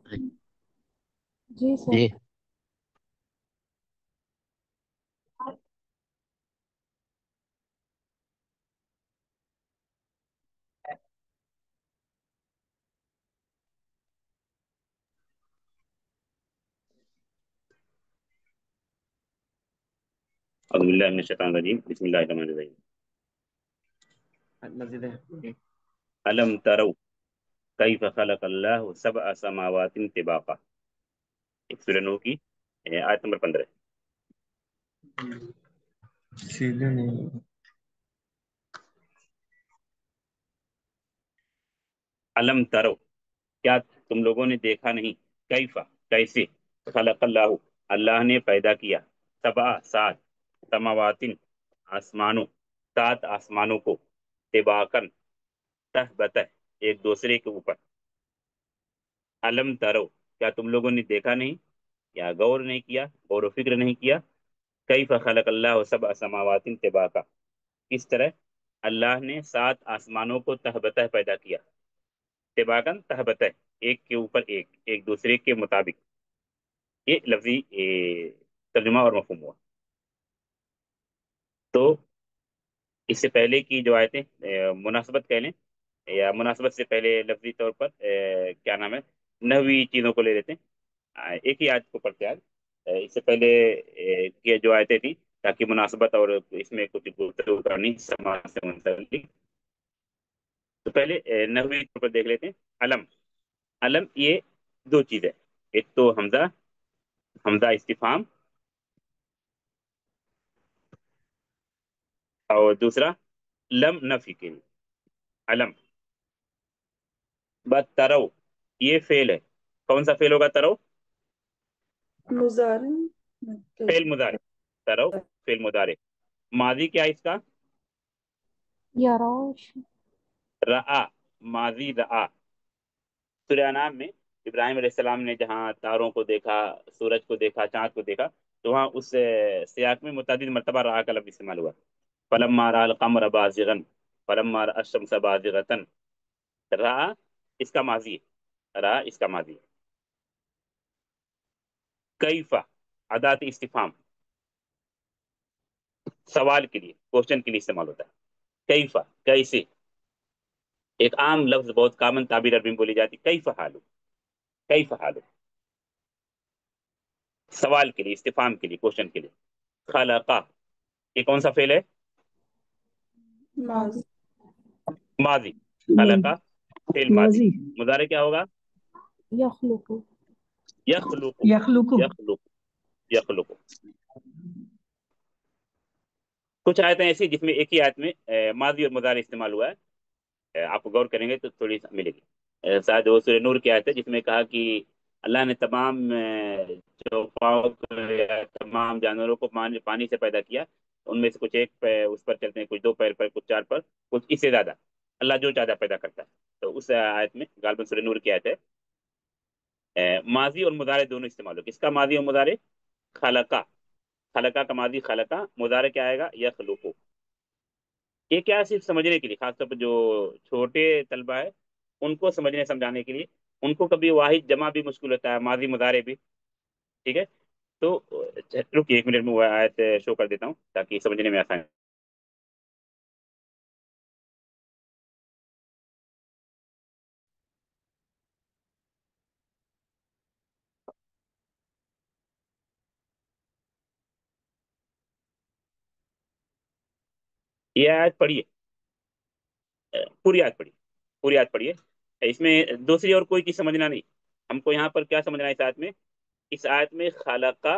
جی سر. جی اعوذ باللہ من الشیطان الرجیم بسم اللہ الرحمن الرحیم مسجد ہے. علم ترو کیف خلق اللہ سبع سماوات طباقا، ایک سورہ نوح کی آیت نمبر 15. سیدھے نہیں. علم ترو، کیا تم لوگوں نے دیکھا نہیں، کیف کیسے، خلق اللہ اللہ نے پیدا کیا، سبع سات، سماوات آسمانوں، سات آسمانوں کو، طباقاً تہ بتہ ایک دوسرے کے اوپر. علم ترو، کیا تم لوگوں نے دیکھا نہیں یا غور نہیں کیا، غور و فکر نہیں کیا، کیف خلق اللہ سبع سماوات طباقا، کس طرح اللہ نے سات آسمانوں کو تہ بتہ پیدا کیا، طباقاً تہ بتہ ایک کے اوپر ایک، ایک دوسرے کے مطابق. یہ لفظی ترجمہ اور مفہوم ہوا. تو اس سے پہلے کی جو آیتیں مناسبت کہہ لیں یا مناسبت سے پہلے لفظی طور پر کیا نام ہے، نحوی چیزوں کو لے لیتے ہیں. ایک ہی آیت کو پڑھتے ہیں آج. اس سے پہلے یہ جو آیتیں تھی تاکہ مناسبت اور اس میں کچھ گفتگو کرنی سماج سے منسلک. تو پہلے نحوی طور پر دیکھ لیتے ہیں. علم، علم یہ دو چیزیں، ایک تو حمزہ، حمزہ استفہام، اور دوسرا لم نفی کے لیے علم. بس ترو یہ فعل ہے، کون سا فعل ہوگا ترو؟ مضارع. فعل مضارع. ترو فعل مضارع. ماضی کیا ہے اس کا؟ یاراش. رآ، ماضی رآ. سورہ انعام میں ابراہیم علیہ السلام نے جہاں تاروں کو دیکھا، سورج کو دیکھا، چاند کو دیکھا، تو وہاں اس سیاق میں متعدد مرتبہ رآ کا لفظ استعمال ہوا. فلما رأى القمر بازغا فلما رأى الشمس بازغة. رآ اس کا ماضی ہے، رآ اس کا ماضی ہے. کیف ادات استفہام، سوال کے لیے، کوشچن کے لیے استعمال ہوتا ہے. کیف کیسے، ایک عام لفظ بہت کامن تعبیر عربی میں بولی جاتی، کیف حالو، کیف حالو، سوال کے لیے، استفہام کے لیے، کوشچن کے لیے. خلقہ یہ کون سا فعل ہے؟ ماضی. ماضی. خلقہ فعل ماضی. ماضی. مضارع کیا ہوگا؟ یخلق. یخلق. یخلق. یخلق. یخلق. کچھ آیتیں ایسی جس میں ایک ہی آیت میں ماضی اور مضارع استعمال ہوا ہے. آپ غور کریں گے تو تھوڑی ملے گی. شاید وہ سورہ نور کی آیت ہے جس میں کہا کہ اللہ نے تمام چوپاؤں یا تمام جانوروں کو پانی سے پیدا کیا، ان میں سے کچھ ایک اس پر چلتے ہیں، کچھ دو پیر پر، کچھ چار پر، کچھ اس سے زیادہ. اللہ جو چاہتا پیدا کرتا ہے. تو اس آیت میں غالباً سورہ نور کی آیت ہے. ماضی اور مضارع دونوں استعمال ہو. کس کا ماضی اور مضارع؟ خلقہ. خلقہ کا ماضی خلقہ، مضارع کیا آئے گا؟ یخلقو. یہ کیا ہے، صرف سمجھنے کے لیے، خاص طور پر جو چھوٹے طلبہ ہے ان کو سمجھنے سمجھانے کے لیے. ان کو کبھی واحد جمع بھی مشکل ہوتا ہے، ماضی مضارع بھی. ٹھیک ہے، تو رکیے ایک منٹ میں وہ آیت شو کر دیتا ہوں تاکہ سمجھنے میں آسان. یہ آیت پڑھیے، پوری آیت پڑھیے، پوری آیت پڑھیے. اس میں دوسری اور کوئی چیز سمجھنا نہیں. ہم کو یہاں پر کیا سمجھنا ہے اس آیت میں؟ اس آیت میں خالق کا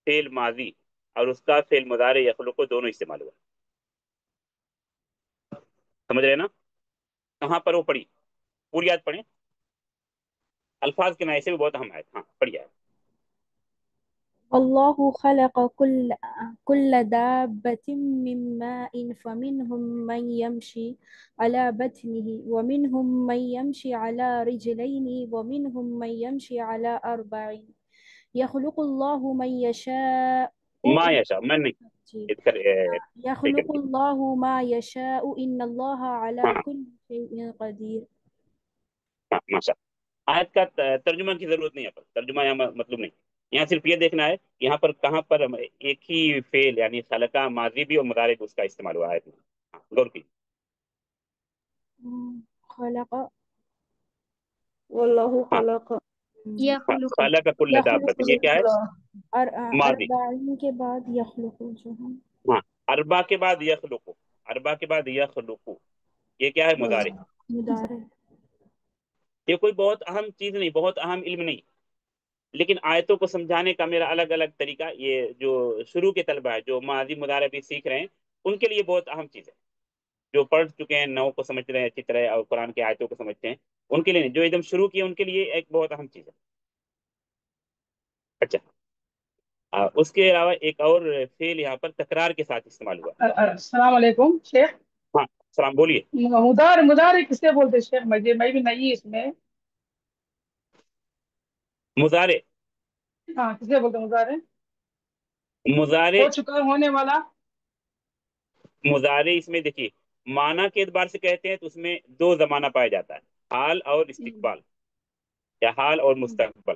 فعل ماضی اور اس کا فعل مضارع یخلق کو دونوں استعمال ہوا. سمجھ رہے نا؟ کہاں پر وہ پڑھی، پوری آیت پڑھیں. الفاظ کے نئے سے بھی بہت اہم آیت. ہاں پڑھیے آیت. الله خلق كل دابة من ماء فمنهم من يمشي على بطنه ومنهم من يمشي على رجلين ومنهم من يمشي على أربع يخلق الله من يشاء ما یشاء، میں نہیں اذکر يخلق الله ما يشاء إن الله على ہاں كل شيء قدير. ہاں ماشاء. آیت کا ترجمہ کی ضرورت نہیں ہے، پر ترجمہ یہاں مطلب نہیں، یہاں صرف یہ دیکھنا ہے کہ یہاں پر کہاں پر ایک ہی فعل یعنی خلقہ ماضی بھی اور مضارع بھی اس کا استعمال ہوا ہے آیت میں. ہاں، غور کی. خلق واللہ ہاں خلق ہاں، يخلق خلق کل دابت، یہ کیا ہے؟ ماضی. اربعین کے بعد یخلق جو ہے ہاں، اربع کے بعد یخلق، اربع کے بعد یخلق، یہ کیا ہے؟ مضارع. مضارع. یہ کوئی بہت اہم چیز نہیں، بہت اہم علم نہیں، لیکن آیتوں کو سمجھانے کا میرا الگ الگ طریقہ، یہ جو شروع کے طلبہ ہے جو ماضی مضارع بھی سیکھ رہے ہیں ان کے لیے بہت اہم چیز ہے، جو پڑھ چکے ہیں نحو کو سمجھ رہے ہیں اچھی طرح اور قرآن کی آیتوں کو سمجھتے ہیں ان کے لیے نہیں، جو ایک دم شروع کیے ان کے لیے ایک بہت اہم چیز ہے. اچھا، اس کے علاوہ ایک اور فعل یہاں پر تکرار کے ساتھ استعمال ہوا. السلام علیکم شیخ. ہاں سلام، بولیے. مدار کسے بولتے شیخ؟ میں بھی نہیں اس میں. مضارع، ہاں کسے بولتے مدار؟ مضارع، ہو چکا ہونے والا. مضارع اس میں دیکھیے معنی کے اعتبار سے کہتے ہیں تو اس میں دو زمانہ پایا جاتا ہے، حال اور استقبال، یا حال اور مستقبل.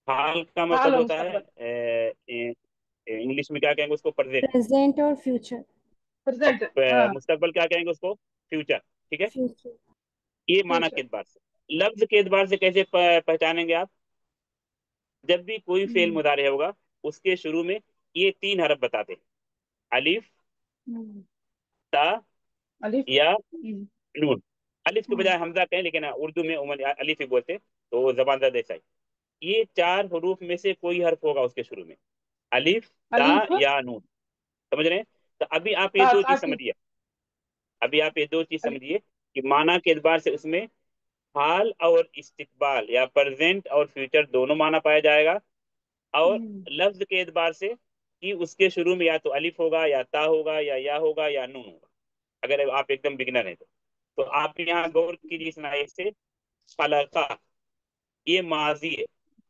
حال کا حال مطلب و ہوتا مستقبل. ہے انگلش میں کیا کہیں گے اس کو؟ پرزینٹ. پریزنٹ اور فیوچر. پریزنٹ. ہاں اور مستقبل کیا کہیں گے اس کو؟ فیوچر. ٹھیک ہے، فیوچر. یہ معنی فیوچر. کے اعتبار سے. لفظ کے اعتبار سے کیسے پہچانیں گے آپ؟ جب بھی کوئی فعل مضارع ہوگا اس کے شروع میں یہ تین حرف بتاتے ہیں، الف، تا الف. یا نون. الف کے بجائے حمزہ کہیں، لیکن اردو میں عموماً الف ہی بولتے ہیں تو وہ زبان زد ایسا ہی. یہ چار حروف میں سے کوئی حرف ہوگا اس کے شروع میں، الف، تا الف یا نون. سمجھ رہے ہیں؟ تو ابھی آپ یہ تا دو چیز تاکہ سمجھیے، ابھی آپ یہ دو چیز الف. سمجھیے کہ معنی کے اعتبار سے اس میں حال اور استقبال یا پرزینٹ اور فیوچر دونوں معنی پایا جائے گا، اور لفظ کے اعتبار سے کہ اس کے شروع میں یا تو الف ہوگا یا تا ہوگا یا ہوگا یا نون ہوگا، اگر آپ ایک دم بگنر ہیں تو آپ یہاں غور کیجیے اس آیت سے. خلقہ یہ ماضی ہے،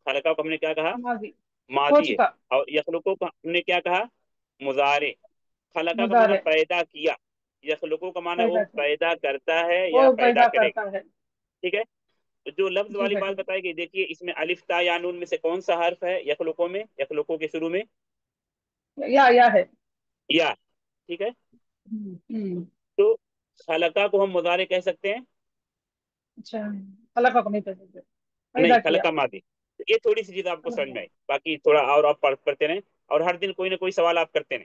خلقہ کو ہم نے کیا کہا؟ ماضی ہو ماضی ہے. چکا. اور یخلقوں کو ہم نے کیا کہا؟ مضارع. خلقہ کا معنی مضارع. پیدا کیا، یخلقوں کا معنی وہ پیدا کیا. پیدا کرتا ہے یا وہ پیدا پیدا کرے گا. کرتا ہے. ٹھیک ہے، تو جو لفظ ٹھیک والی ہے بات ٹھیک بتائی گئی، دیکھیے اس میں الف، تا یا نون میں سے کون سا حرف ہے یخلقوں میں؟ یخلقوں کے شروع میں ہے. یا ہے. یا. ٹھیک ہے، ہم. تو خلقہ کو ہم مضارع کہہ سکتے ہیں؟ اچھا. خلق کو نہیں کہہ سکتے. نہیں، پیدا کیا. خلقہ ماضی. یہ تھوڑی سی چیز آپ کو سمجھ میں آئی، باقی تھوڑا اور آپ پڑھتے رہیں اور ہر دن کوئی نہ کوئی سوال آپ کرتے رہیں،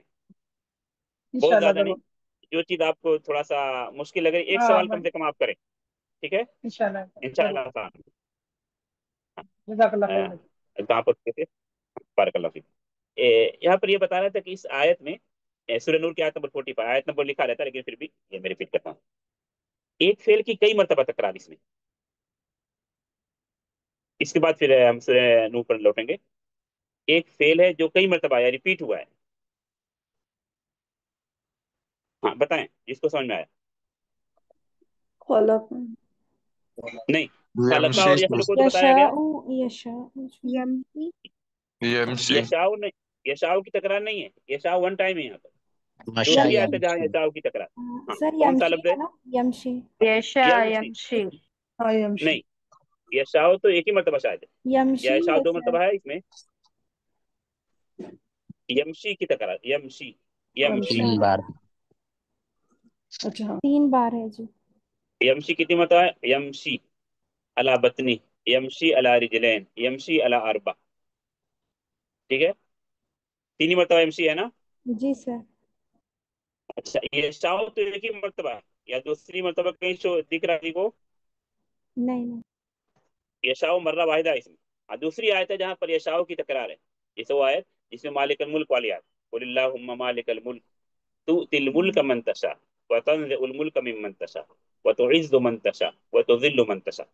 بہت انشاءاللہ زیادہ نہیں. ضرور. جو چیز آپ کو تھوڑا سا مشکل لگ رہی ایک ہاں سوال کم سے کم آپ کریں. ٹھیک ہے، انشاءاللہ ضرور. انشاءاللہ آسان. جزاک اللہ خیر. کہاں پر تھے؟ بارک اللہ فیک. یہاں پر یہ بتا رہا تھا کہ اس آیت میں سورہ نور کی آیت نمبر 45 آیت نمبر لکھا رہتا ہے، لیکن پھر بھی یہ میں ریپیٹ کرتا ہوں. ایک فعل کی کئی مرتبہ تکرار اس میں، اس کے بعد پھر ہم سورہ نور پر لوٹیں گے. ایک فعل ہے جو کئی مرتبہ یا ریپیٹ ہوا ہے. ہاں بتائیں جس کو سمجھ میں آیا. خلق. نہیں، خلقہ يمشي اور یخلق کو تو بتایا گیا. یشاء. يمشي يمشي یشاؤ نہیں، یشاؤ کی تکرار نہیں ہے، یشاؤ ون ٹائم ہے یہاں پر. مشى دوسری آیت ہے جہاں يمشي یشاؤ کی تکرار. ہاں، سر کون سا یمشی لفظ ہے؟ ہے نا، یمشی. يشاء یمشی. يمشي ہاں یمشی. نہیں، یشاؤ تو ایک ہی مرتبہ شاید ہے، یا یمشی یشاؤ ہے دو سر. مرتبہ ہے اس میں. یمشی کی تکرار، یمشی، یمشی. اچھا، 3 بار. اچھا. 3 بار ہے جی. یمشی کتنی مرتبہ ہے؟ یمشی علی بطنی، یمشی علی رجلین، یمشی علی اربع. ٹھیک ہے، تین ہی مرتبہ یمشی ہے نا. جی سر. اچھا، یشاؤ تو ایک ہی مرتبہ ہے یا دوسری مرتبہ کہیں دکھ رہا ہے کو؟ نہیں نہیں. یشاؤ مرہ واحدہ ہے اس میں. دوسری آیت ہے جہاں پر یشاؤ کی تکرار ہے، جیسے وہ آیت جس میں مالک الملک والی آیت، قل اللہم مالک الملک تؤتی الملک من تشاء وتنزع الملک ممن تشاء وتعز من تشاء وتذل من تشاء.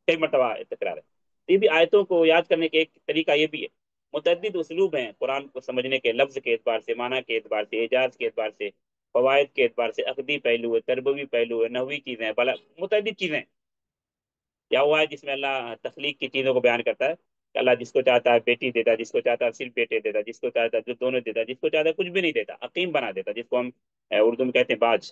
کئی مرتبہ تکرار ہے. یہ بھی آیتوں کو یاد کرنے کے ایک طریقہ یہ بھی ہے. متعدد اسلوب ہیں قرآن کو سمجھنے کے، لفظ کے اعتبار سے، معنی کے اعتبار سے، اعجاز کے اعتبار سے، فوائد کے اعتبار سے، عقدی پہلو ہے، تربوی پہلو ہے، نحوی چیزیں ہیں، متعدد چیزیں. یا ہوا ہے جس میں اللہ تخلیق کی چیزوں کو بیان کرتا ہے کہ اللہ جس کو چاہتا ہے بیٹی دیتا ہے، جس کو چاہتا ہے صرف بیٹے دیتا ہے، جس کو چاہتا ہے جو دونوں دیتا ہے، جس کو چاہتا ہے کچھ بھی نہیں دیتا، عقیم بنا دیتا، جس کو ہم اردو میں کہتے ہیں باج.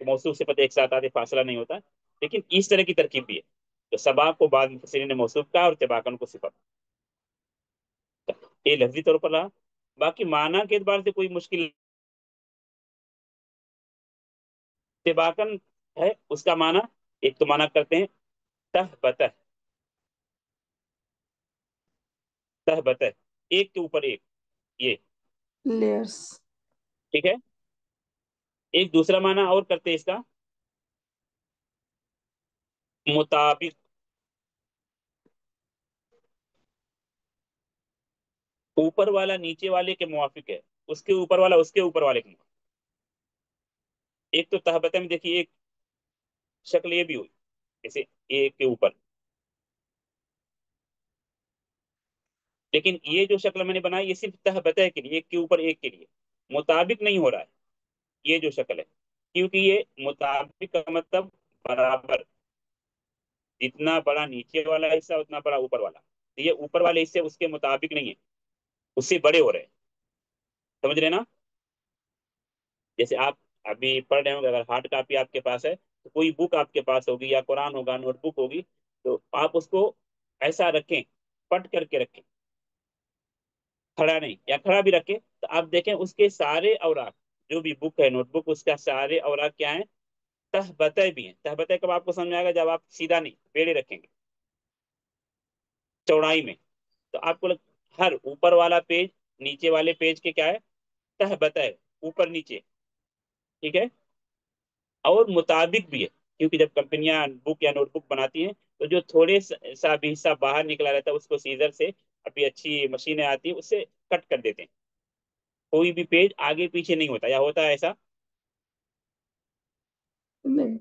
موصوف صفت ایک ساتھ آتے فاصلہ نہیں ہوتا، لیکن اس طرح کی ترکیب بھی ہے، تو سباق کو بعد مفسرین نے موصوف کہا اور طباقن کو صفت، یہ لفظی طور پر رہا۔ باقی معنی کے اعتبار سے کوئی مشکل، طباقن ہے اس کا معنی، ایک تو معنی کرتے ہیں تہ بتہ، تہ بتہ، ایک کے اوپر ایک، یہ لیئرس. ٹھیک ہے۔ ایک دوسرا معنی اور کرتے ہیں اس کا مطابق، اوپر والا نیچے والے کے موافق ہے، اس کے اوپر والا اس کے اوپر والے کے موافق۔ ایک تو تہبتہ میں دیکھیے ایک شکل یہ بھی ہوئی، جیسے ایک کے اوپر، لیکن یہ جو شکل میں نے بنائی یہ صرف تہبتہ کے لیے، ایک کے اوپر ایک کے لیے، مطابق نہیں ہو رہا ہے یہ جو شکل ہے، کیونکہ یہ مطابق کا مطلب برابر، جتنا بڑا نیچے والا حصہ اتنا بڑا اوپر والا، یہ اوپر والے حصے اس کے مطابق نہیں ہے، اس سے بڑے ہو رہے ہیں، سمجھ رہے نا؟ جیسے آپ ابھی پڑھ رہے ہوں گے، اگر ہارڈ کاپی آپ کے پاس ہے تو کوئی بک آپ کے پاس ہوگی یا قرآن ہوگا، نوٹ بک ہوگی، تو آپ اس کو ایسا رکھیں، پٹ کر کے رکھیں، کھڑا نہیں، یا کھڑا بھی رکھیں، تو آپ دیکھیں اس کے سارے اوراق، جو بھی بک ہے نوٹ بک، اس کا سارے اوراق کیا ہیں؟ تہبتہ بھی ہیں۔ تہبتہ کب آپ کو سمجھ آئے گا؟ جب آپ سیدھا نہیں بیڑے رکھیں گے چوڑائی میں، تو آپ کو ہر اوپر والا پیج نیچے والے پیج کے کیا ہے؟ تہبتہ ہے، اوپر نیچے، ٹھیک ہے۔ اور مطابق بھی ہے، کیونکہ جب کمپنیاں بک یا نوٹ بک بناتی ہیں تو جو تھوڑے سا بھی حصہ باہر نکلا رہتا ہے اس کو سیزر سے، ابھی اچھی مشینیں آتی ہیں، اس سے کٹ کر دیتے ہیں، کوئی بھی پیج آگے پیچھے نہیں ہوتا، یا ہوتا ہے ایسا؟ نہیں.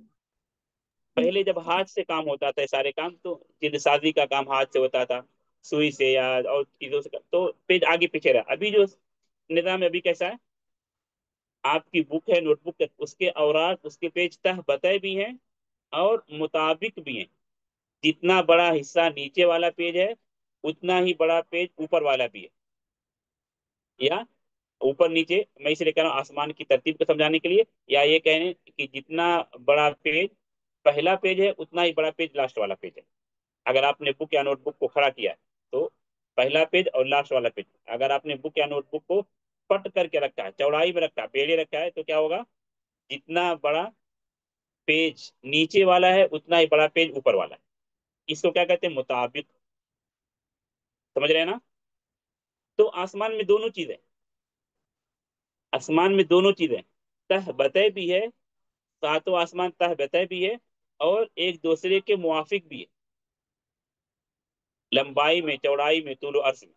پہلے جب ہاتھ سے کام ہوتا تھا سارے کام، تو جلد سازی کا کام ہاتھ سے ہوتا تھا، سوئی سے یا اور چیزوں سے، تو پیج آگے پیچھے رہا۔ ابھی جو نظام ہے ابھی کیسا ہے؟ آپ کی بک ہے، نوٹ بک ہے، اس کے اوراق، اس کے پیج تہبتہ بھی ہیں اور مطابق بھی ہیں، جتنا بڑا حصہ نیچے والا پیج ہے اتنا ہی بڑا پیج اوپر والا بھی ہے، یا اوپر نیچے، میں اس لیے کہہ رہا ہوں آسمان کی ترتیب کو سمجھانے کے لیے، یا یہ کہنے کہ جتنا بڑا پیج پہلا پیج ہے اتنا ہی بڑا پیج لاسٹ والا پیج ہے۔ اگر آپ نے بک یا نوٹ بک کو کھڑا کیا ہے تو پہلا پیج اور لاسٹ والا پیج، اگر آپ نے بک یا نوٹ بک کو پٹ کر کے رکھا ہے، چوڑائی میں رکھا ہے، بیڑے رکھا ہے، تو کیا ہوگا؟ جتنا بڑا پیج نیچے والا ہے اتنا ہی بڑا پیج اوپر والا ہے، اس کو کیا کہتے ہیں؟ مطابق، سمجھ رہے ہیں نا؟ تو آسمان میں دونوں چیزیں، آسمان میں دونوں چیزیں، تہبتہ بھی ہے، ساتوں آسمان تہبتہ بھی ہے، اور ایک دوسرے کے موافق بھی ہے، لمبائی میں، چوڑائی میں، طول و عرض میں۔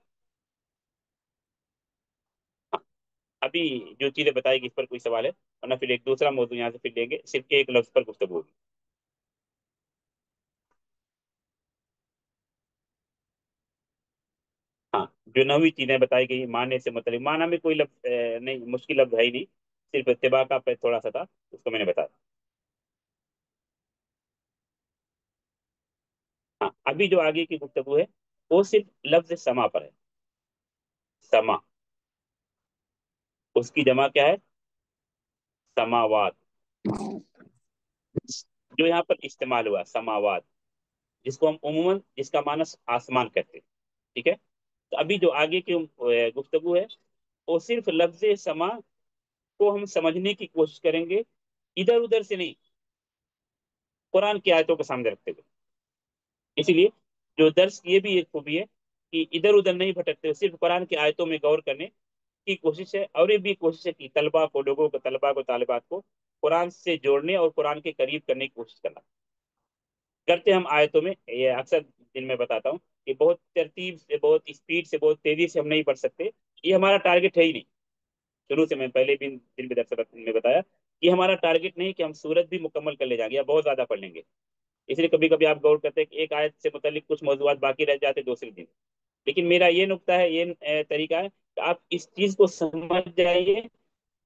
ابھی جو چیزیں بتائی گی اس پر کوئی سوال ہے؟ ورنہ پھر ایک دوسرا موضوع یہاں سے پھر لیں گے، صرف ایک لفظ پر گفتگو ہوگی۔ ہاں، جو نوی چیزیں بتائی گئی معنی سے متعلق، معنی میں کوئی لفظ نہیں، مشکل لفظ ہے ہی نہیں، صرف اتباع کا پہ تھوڑا سا تھا، اس کو میں نے بتایا۔ ہاں، ابھی جو آگے کی گفتگو ہے وہ صرف لفظ سما پر ہے، سما، اس کی جمع کیا ہے؟ سماوات، جو یہاں پر استعمال ہوا سماوات، جس کو ہم عموماً جس کا معنی آسمان کہتے ہیں، ٹھیک ہے۔ تو ابھی جو آگے کی گفتگو ہے وہ صرف لفظ سما کو ہم سمجھنے کی کوشش کریں گے، ادھر ادھر سے نہیں، قرآن کی آیتوں کو سامنے رکھتے ہوئے۔ اسی لیے جو درس کی یہ بھی ایک خوبی ہے کہ ادھر ادھر نہیں بھٹکتے، صرف قرآن کی آیتوں میں غور کرنے کی کوشش ہے، اور یہ بھی کوشش ہے کہ طلبا کو، لوگوں کو، طلبا کو، طالبات کو قرآن سے جوڑنے اور قرآن کے قریب کرنے کی کوشش کرنا کرتے ہم آیتوں میں۔ یہ اکثر دن میں بتاتا ہوں کہ بہت ترتیب سے، بہت اسپیڈ سے، بہت تیزی سے ہم نہیں پڑھ سکتے، یہ ہمارا ٹارگٹ ہے ہی نہیں۔ شروع سے میں پہلے بھی دن میں درس میں بتایا کہ ہمارا ٹارگٹ نہیں کہ ہم سورت بھی مکمل کر لے جائیں گے یا بہت زیادہ پڑھ لیں گے، اس لیے کبھی کبھی آپ غور کرتے ہیں کہ ایک آیت سے متعلق کچھ موضوعات باقی رہ جاتے دوسرے دن، لیکن میرا یہ نقطہ ہے، یہ طریقہ ہے کہ آپ اس چیز کو سمجھ جائیے،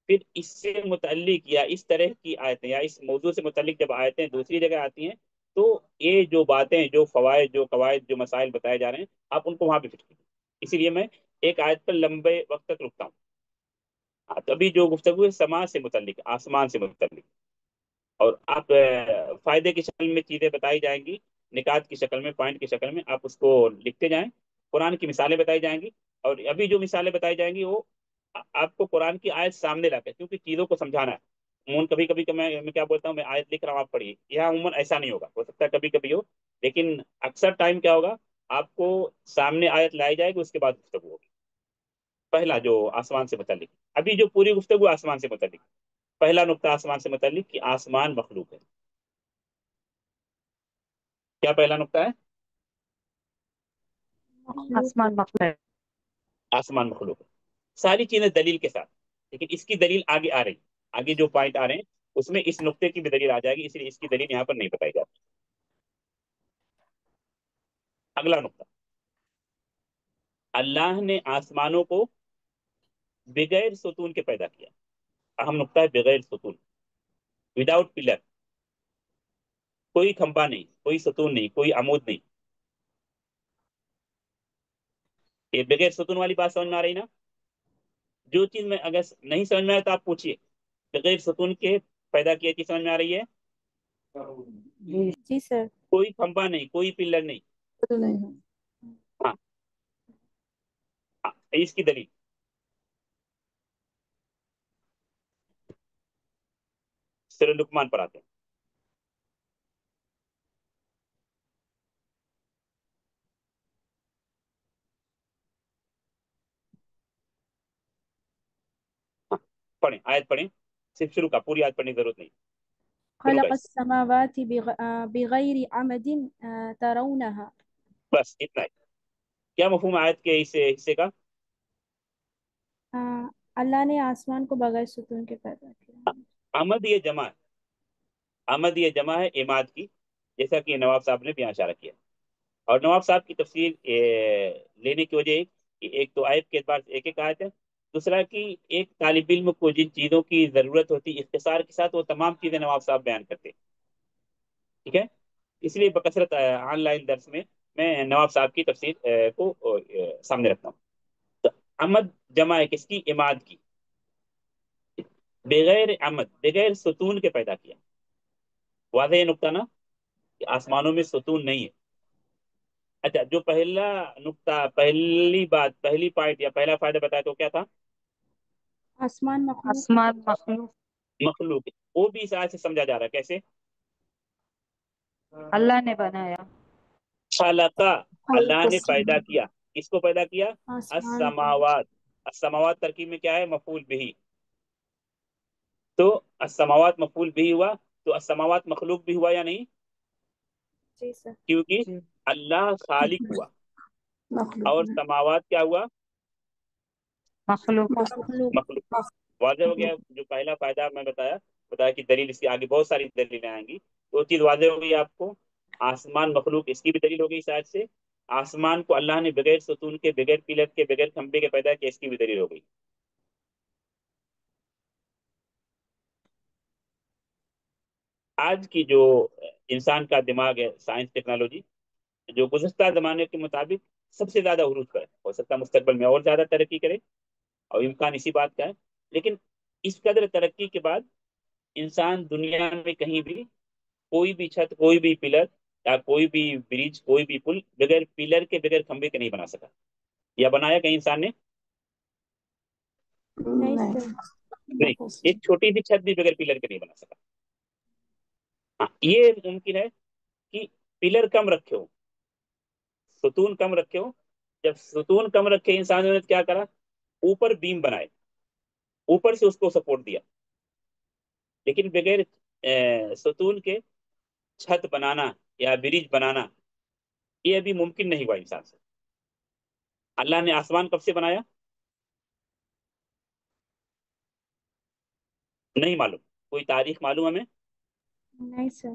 پھر اس سے متعلق یا اس طرح کی آیتیں یا اس موضوع سے متعلق جب آیتیں دوسری جگہ آتی ہیں تو یہ جو باتیں، جو فوائد، جو قواعد، جو مسائل بتائے جا رہے ہیں، آپ ان کو وہاں پہ فٹ کیجیے۔ اسی لیے میں ایک آیت پر لمبے وقت تک رکتا ہوں۔ تو ابھی جو گفتگو ہے سما سے متعلق، آسمان سے متعلق، اور آپ فائدے کی شکل میں چیزیں بتائی جائیں گی، نکات کی شکل میں، پوائنٹ کی شکل میں آپ اس کو لکھتے جائیں، قرآن کی مثالیں بتائی جائیں گی، اور ابھی جو مثالیں بتائی جائیں گی وہ آپ کو قرآن کی آیت سامنے لا کر، کیونکہ چیزوں کو سمجھانا ہے۔ عموماً کبھی کبھی کہ میں کیا بولتا ہوں، میں آیت لکھ رہا ہوں آپ پڑھیے، یہاں عموماً ایسا نہیں ہوگا، ہو سکتا ہے کبھی کبھی ہو، لیکن اکثر ٹائم کیا ہوگا، آپ کو سامنے آیت لائی جائے گی، اس کے بعد گفتگو ہوگی۔ پہلا جو آسمان سے متعلق، ابھی جو پوری گفتگو آسمان سے متعلق، پہلا نقطہ آسمان سے متعلق کہ آسمان مخلوق ہے۔ کیا پہلا نقطہ ہے؟ مخلوق آسمان مخلوق ہے۔ آسمان مخلوق ہے، ساری چیزیں دلیل کے ساتھ، لیکن اس کی دلیل آگے آ رہی، آگے جو پوائنٹ آ رہے ہیں اس میں اس نقطے کی بھی دلیل آ جائے گی، اس لیے اس کی دلیل یہاں پر نہیں بتائی جاتی۔ اگلا نقطہ، اللہ نے آسمانوں کو بغیر ستون کے پیدا کیا۔ اہم نقطہ ہے بغیر ستون، وداؤٹ پلر، کوئی کھمبا نہیں، کوئی ستون نہیں، کوئی عمود نہیں۔ یہ بغیر ستون والی بات سمجھ میں آ رہی نا؟ جو چیز میں اگر نہیں سمجھ میں آئے تو آپ پوچھیے، بغیر ستون کے پیدا کیا چیز سمجھ میں آ رہی ہے؟ جی جی سر۔ کوئی کھمبا نہیں، کوئی پلر نہیں۔ نہیں ہے۔ ہاں ہاں، اس کی دلیل سورہ لقمان پر آتے ہیں۔ ہاں، پڑھیں آیت پڑھیں، صرف شروع کا، پوری آیت پڑھنے کی ضرورت نہیں، شروع کا خلق حصہ السماوات بغیر عمد ترونها۔ بس اتنا ہے۔ کیا مفہوم ہے آیت کے حصے کا؟ اللہ نے آسمان کو بغیر ستون کے پیدا کیا۔ آمد یہ جمع ہے، آمد یہ جمع ہے اماد کی، جیسا کہ نواب صاحب نے بھی یہاں اشارہ کیا، اور نواب صاحب کی تفسیر لینے کی وجہ کہ ایک تو آیت کے اعتبار سے ایک ایک آیت ہے، دوسرا کہ ایک طالب علم کو جن چیزوں کی ضرورت ہوتی ہے اختصار کے ساتھ وہ تمام چیزیں نواب صاحب بیان کرتے ہیں، ٹھیک ہے؟ اس لیے بکثرت آن لائن درس میں نواب صاحب کی تفسیر کو سامنے رکھتا ہوں۔ تو عمد جمع ہے کس کی؟ اماد کی، بغیر عمد، بغیر ستون کے پیدا کیا۔ واضح یہ نقطہ نا کہ آسمانوں میں ستون نہیں ہے۔ اچھا، جو پہلا نقطہ، پہلی بات، پہلی پوائنٹ یا پہلا فائدہ بتایا تو کیا تھا؟ آسمان مخلوق ہے۔ آسمان مخلوق مخلوق ہے، وہ بھی اس آیت سے سمجھا جا رہا ہے، کیسے؟ اللہ نے بنایا۔ خلقہ، اللہ نے پیدا کیا، کس کو پیدا کیا؟ آسمان کو۔ السماوات، السماوات ترکیب میں کیا ہے؟ مفعول بھی، تو السماوات مفعول بھی ہوا، تو السماوات مخلوق بھی ہوا یا نہیں؟ جی سر۔ کیونکہ جی اللہ خالق ہوا، مخلوق اور سماوات کیا ہوا؟ مخلوق۔ مخلوق۔ مخلوق۔ واضح ہو گیا؟ جو پہلا فائدہ میں بتایا کہ دلیل اس کی آگے بہت ساری دلیلیں آئیں گی، تو چیز واضح ہو گئی آپ کو۔ آسمان مخلوق، اس کی بھی دلیل ہو گئی شاید سے، آسمان کو اللہ نے بغیر ستون کے، بغیر پلر کے، بغیر کھمبے کے پیدا کیا، اس کی بھی دلیل ہو گئی۔ آج کی جو انسان کا دماغ ہے، سائنس ٹیکنالوجی، جو گزشتہ زمانے کے مطابق سب سے زیادہ عروج پر ہے، ہو سکتا ہے مستقبل میں اور زیادہ ترقی کرے، اور امکان اسی بات کا ہے، لیکن اس قدر ترقی کے بعد انسان دنیا میں کہیں بھی کوئی بھی چھت، کوئی بھی پلر یا کوئی بھی برج، کوئی بھی پل بغیر پلر کے، بغیر کھمبے کے نہیں بنا سکا، یا بنایا کہیں انسان نے؟ نہیں نہیں، سر۔ نہیں، ایک چھوٹی سی چھت بھی بغیر پلر کے نہیں بنا سکا۔ ہاں، یہ ممکن ہے کہ پلر کم رکھے ہو، ستون کم رکھے ہو، جب ستون کم رکھے انسانوں نے کیا کرا؟ اوپر بیم بنائے، اوپر سے اس کو سپورٹ دیا، لیکن بغیر ستون کے چھت بنانا یا برج بنانا یہ ابھی ممکن نہیں ہوا انسان سے۔ اللہ نے آسمان کب سے بنایا؟ نہیں معلوم، کوئی تاریخ معلوم ہمیں؟ نہیں سر۔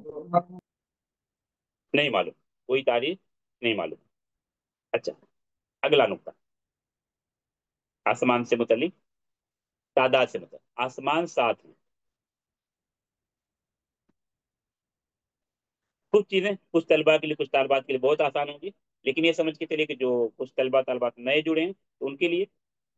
نہیں معلوم، کوئی تاریخ نہیں معلوم۔ اچھا، اگلا نقطہ آسمان سے متعلق، تعداد سے متعلق، آسمان 7 ہیں۔ کچھ چیزیں کچھ طلبا کے لیے، کچھ طالبات کے لیے بہت آسان ہوں گی، لیکن یہ سمجھ کے چلیے کہ جو کچھ طلبات نئے جڑے ہیں تو ان کے لیے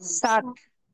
7।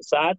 7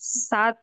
7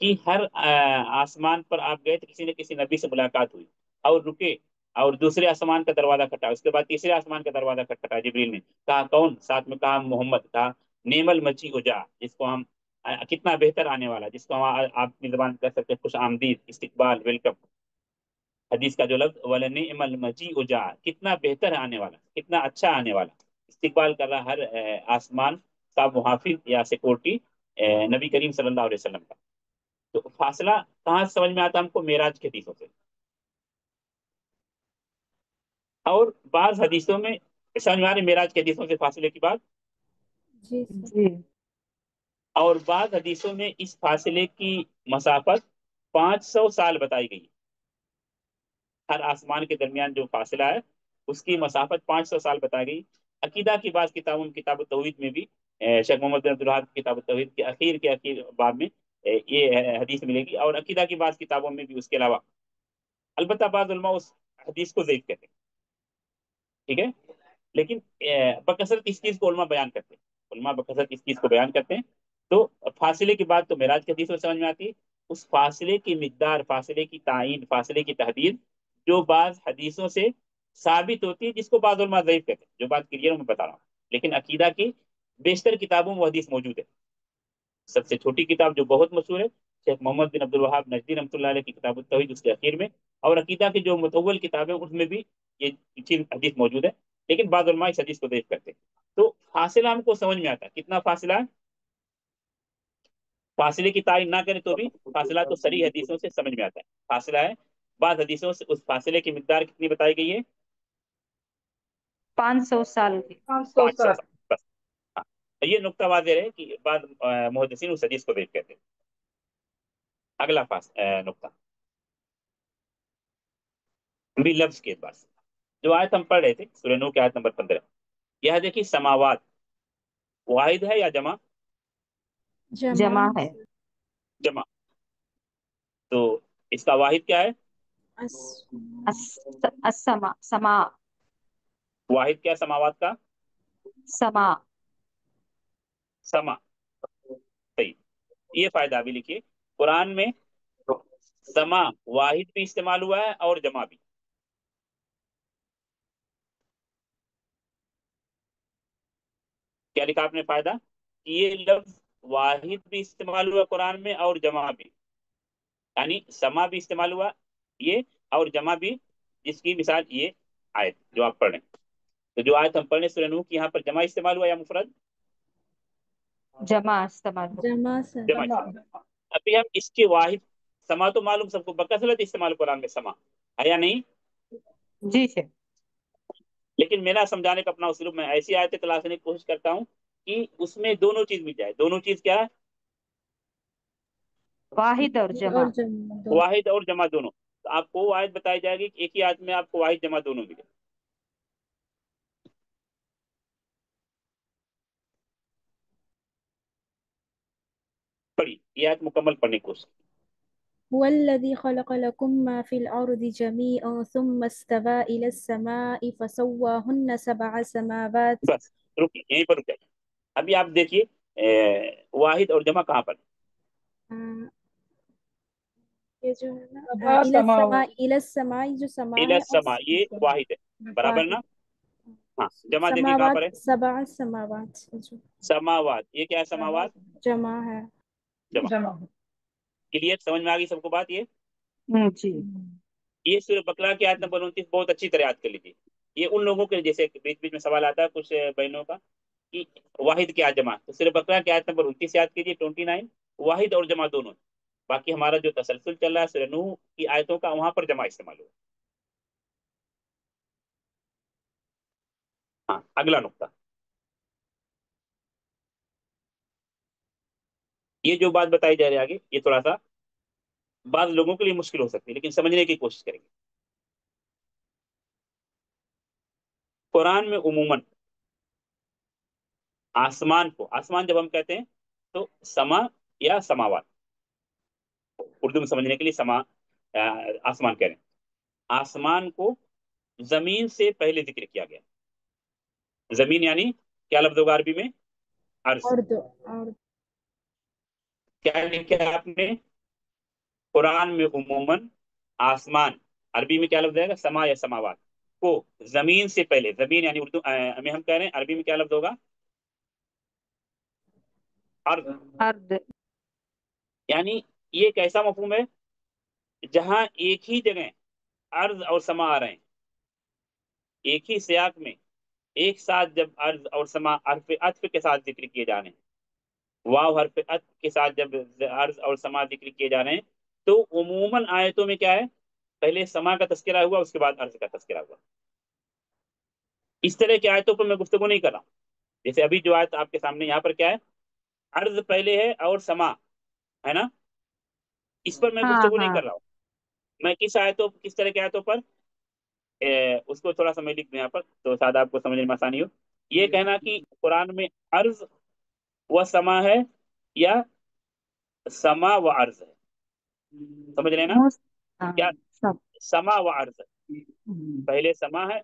کہ ہر آسمان پر آپ گئے تو کسی نہ کسی نبی سے ملاقات ہوئی اور رکے، اور دوسرے آسمان کا دروازہ کھٹا، اس کے بعد تیسرے آسمان کا دروازہ کھٹا، جبریل نے کہا کون، ساتھ میں کہا محمد، کہا نعم المجی اجا، جس کو ہم کتنا بہتر آنے والا، جس کو ہم آپ کی زبان کہہ سکتے ہیں خوش آمدید، استقبال، ویلکم، حدیث کا جو لفظ وَلَنِعْمَ الْمَجِيءُ جَاءَ، کتنا بہتر آنے والا، کتنا اچھا آنے والا، استقبال کر رہا ہر آسمان کا محافظ یا سیکورٹی نبی کریم صلی اللہ علیہ وسلم کا۔ تو فاصلہ کہاں سے سمجھ میں آتا ہم کو؟ معراج کے حدیثوں سے، اور بعض حدیثوں میں سمجھ میں آ رہے معراج کے حدیثوں سے فاصلے کی بات، جی سر۔ جی اور بعض حدیثوں میں اس فاصلے کی مسافت 500 سال بتائی گئی، ہر آسمان کے درمیان جو فاصلہ ہے اس کی مسافت 500 سال بتائی گئی۔ عقیدہ کی بعض کتابوں میں، کتاب التوحید میں بھی شیخ محمد بن عبدالوہاب کی کتاب التوحید کے اخیر باب میں یہ حدیث ملے گی، اور عقیدہ کی بعض کتابوں میں بھی اس کے علاوہ، البتہ بعض علماء اس حدیث کو ضعیف کہتے ہیں، ٹھیک ہے، لیکن بکثرت اس چیز کو علماء بیان کرتے ہیں، علماء بکثرت اس چیز کو بیان کرتے ہیں۔ تو فاصلے کی بات تو معراج کے حدیث میں سمجھ میں آتی ہے، اس فاصلے کی مقدار، فاصلے کی تعین، فاصلے کی تحدید جو بعض حدیثوں سے ثابت ہوتی ہے، جس کو بعض علماء ضعیف کہتے ہیں، جو بات کلیئر میں بتا رہا ہوں، لیکن عقیدہ کی بیشتر کتابوں میں وہ حدیث موجود ہے۔ سب سے چھوٹی کتاب جو بہت مشہور ہے شیخ محمد بن عبدالوہاب نجدی رحمۃ اللہ علیہ کی کتاب التوحید، اس کے اخیر میں، اور عقیدہ کی جو مطول کتابیں ان میں بھی یہ چیز حدیث موجود ہے، لیکن بعض علماء اس حدیث کو ضعیف کرتے ہیں۔ تو فاصلہ ہم کو سمجھ میں آتا ہے، کتنا فاصلہ ہے، فاصلے کی تعین نہ کریں تو بھی فاصلہ تو صریح حدیثوں سے سمجھ میں آتا ہے، فاصلہ ہے۔ بعض حدیثوں سے اس فاصلے کی مقدار کتنی بتائی گئی ہے؟ 500 سال کی۔ 500 500 سال۔ سال بس۔ ہاں، یہ نقطہ واضح ہے کہ بعض محدثین اس حدیث کو ضعیف کہتے ہیں۔ اگلا نقطہ بھی لفظ کے اعتبار سے، جو آیت ہم پڑھ رہے تھے سورہ نوح کی آیت نمبر 15، یہ دیکھیے سماوات واحد ہے یا جمع؟ جمع ہے۔ جمع۔ تو اس کا واحد کیا ہے؟ السما، سما، واحد کیا سماوات کا؟ سما۔ سما، صحیح۔ یہ فائدہ ابھی لکھیے، قرآن میں سما واحد بھی استعمال ہوا ہے اور جمع بھی۔ کیا لکھا آپ نے فائدہ؟ کہ یہ لفظ واحد بھی استعمال ہوا قرآن میں اور جمع بھی، یعنی سما بھی استعمال ہوا یہ، اور جمع بھی، جس کی مثال یہ آیت جو آپ پڑھ رہے ہیں۔ تو جو آیت ہم پڑھنے سورہ نوح کی، یہاں پر جمع استعمال ہوا یا مفرد؟ جمع استعمال ہو۔ جمع سر۔ جمع استعمال۔ ابھی ہم اس کے واحد، سما تو معلوم سب کو، بکثرت استعمال قرآن میں سما ہے یا نہیں؟ جی سر۔ لیکن میرا سمجھانے کا اپنا اسلوب، میں ایسی آیتیں تلاش کرنے کی کوشش کرتا ہوں کہ اس میں دونوں چیز مل جائے۔ دونوں چیز کیا ہے؟ واحد اور جمع۔ اور جمع دو۔ واحد اور جمع دونوں۔ تو آپ کو وہ آیت بتائی جائے گی کہ ایک ہی آیت میں آپ کو واحد جمع دونوں ملے۔ پڑھی یہ آیت مکمل پڑھنے کی کوشش۔ هو الذي خلق لكم ما في الأرض جميعا ثم استوى إلى السماء فسواهن 7 سماوات۔ بس رکیے، یہیں پر رک جائیے۔ ابھی آپ دیکھیے واحد اور جمع کہاں پر؟ یہ جو ہے نا سبا إلى سماوات۔ السماء، إلى السماء جو سما الى ہے، السماء، یہ واحد ہے، برابر نا؟ ہاں، جمع دیکھیے کہاں پر ہے؟ سماوات، 7 سماوات جو سماوات، یہ کیا ہے سماوات؟ جمع ہے۔ جمع۔ جمع۔ کلیئر، سمجھ میں آ گئی سب کو بات؟ جی۔ یہ سورہ بقرہ کی آیت نمبر 29 بہت اچھی طرح یاد کر لیجیے۔ یہ ان لوگوں کے جیسے بیچ بیچ میں سوال آتا ہے کچھ بہنوں کا کہ واحد کیا جمع، تو سورہ بقرہ کی آیت نمبر 29 یاد کیجیے، 29، واحد اور جمع دونوں۔ باقی ہمارا جو تسلسل چل رہا ہے سورہ نوح کی آیتوں کا، وہاں پر جمع استعمال ہوا۔ ہاں، اگلا نقطہ، یہ جو بات بتائی جا رہی ہے آگے، یہ تھوڑا سا بعض لوگوں کے لیے مشکل ہو سکتی ہے، لیکن سمجھنے کی کوشش کریں گے۔ قرآن میں عموماً آسمان کو، آسمان جب ہم کہتے ہیں تو سما یا سماوات، اردو میں سمجھنے کے لیے سما آسمان کہہ رہے ہیں، آسمان کو زمین سے پہلے ذکر کیا گیا۔ زمین یعنی کیا لفظ ہوگا عربی میں؟ عرض۔ اور دو اور کیا لکھا آپ نے؟ قرآن میں عموماً آسمان، عربی میں کیا لفظ آئے گا؟ سما یا سماوات، کو زمین سے پہلے، زمین یعنی اردو میں ہم کہہ رہے ہیں، عربی میں کیا لفظ ہوگا؟ ارض. ارض. یعنی یہ ایک ایسا مفہوم ہے جہاں ایک ہی جگہ ارض اور سما آ رہے ہیں، ایک ہی سیاق میں ایک ساتھ جب ارض اور سما حرف عطف کے ساتھ ذکر کیے جا رہے ہیں، واو حرف عطف کے ساتھ جب ارض اور سما ذکر کیے جا رہے ہیں، تو عموماً آیتوں میں کیا ہے؟ پہلے سما کا تذکرہ ہوا، اس کے بعد ارض کا تذکرہ ہوا. اس طرح کی آیتوں پر میں گفتگو نہیں کر رہا ہوں. جیسے ابھی جو آیت آپ کے سامنے یہاں پر کیا ہے؟ ارض پہلے ہے اور سما ہے نا، اس پر میں ہاں گفتگو نہیں ہاں. کر رہا ہوں. میں کس طرح کی آیتوں پر اس کو تھوڑا سا میں لکھ دوں یہاں پر تو شاید آپ کو سمجھنے میں آسانی ہو. یہ کہنا کہ قرآن میں ارض و سما ہے یا سما و ارض ہے، سمجھ رہے ہیں نا؟ موسٹ. ہاں کیا سب. سما و ارض ہے، پہلے سما ہے،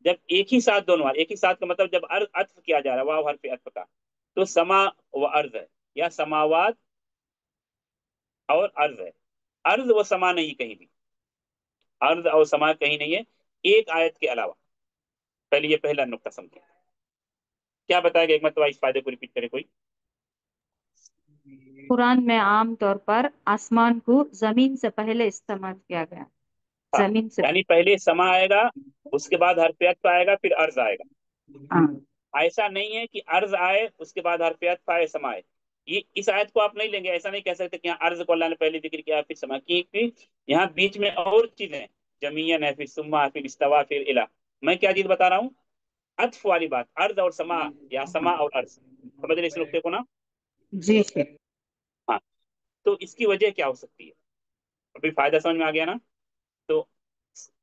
جب ایک ہی ساتھ دونوں، ایک ہی ساتھ کا مطلب جب عطف کیا جا رہا ہے واو حرف عطف کا، تو سما و ارض ہے یا سماوات اور ارض ہے. ارض و سما نہیں کہیں بھی، ارض اور سما کہیں نہیں ہے ایک آیت کے علاوہ. پہلے یہ پہلا نقطہ سمجھیں. کیا بتایا گیا؟ ایک مرتبہ اس فائدے کو ریپیٹ کرے کوئی. قرآن میں عام طور پر آسمان کو زمین سے پہلے استعمال کیا گیا. ہاں، زمین سے. یعنی پہلے سما آئے گا، اس کے بعد حرف عطف آئے گا، پھر ارض آئے گا. ہاں. ایسا نہیں ہے کہ ارض آئے اس کے بعد حرف عطف آئے سما آئے. یہ اس آیت کو آپ نہیں لیں گے، ایسا نہیں کہہ سکتے کہ یہاں ارض کو اللہ نے پہلے ذکر کیا پھر سما کی، یہاں بیچ میں اور چیزیں جمیعن ہے، پھر سما، پھر استوا، پھر الہ. میں کیا چیز بتا رہا ہوں؟ عطف والی بات، ارض اور سما یا سما اور ارض. سمجھ رہے اس نقطے کو نا؟ جی شیخ. ہاں. تو اس کی وجہ کیا ہو سکتی ہے؟ ابھی فائدہ سمجھ میں آ گیا نا؟ تو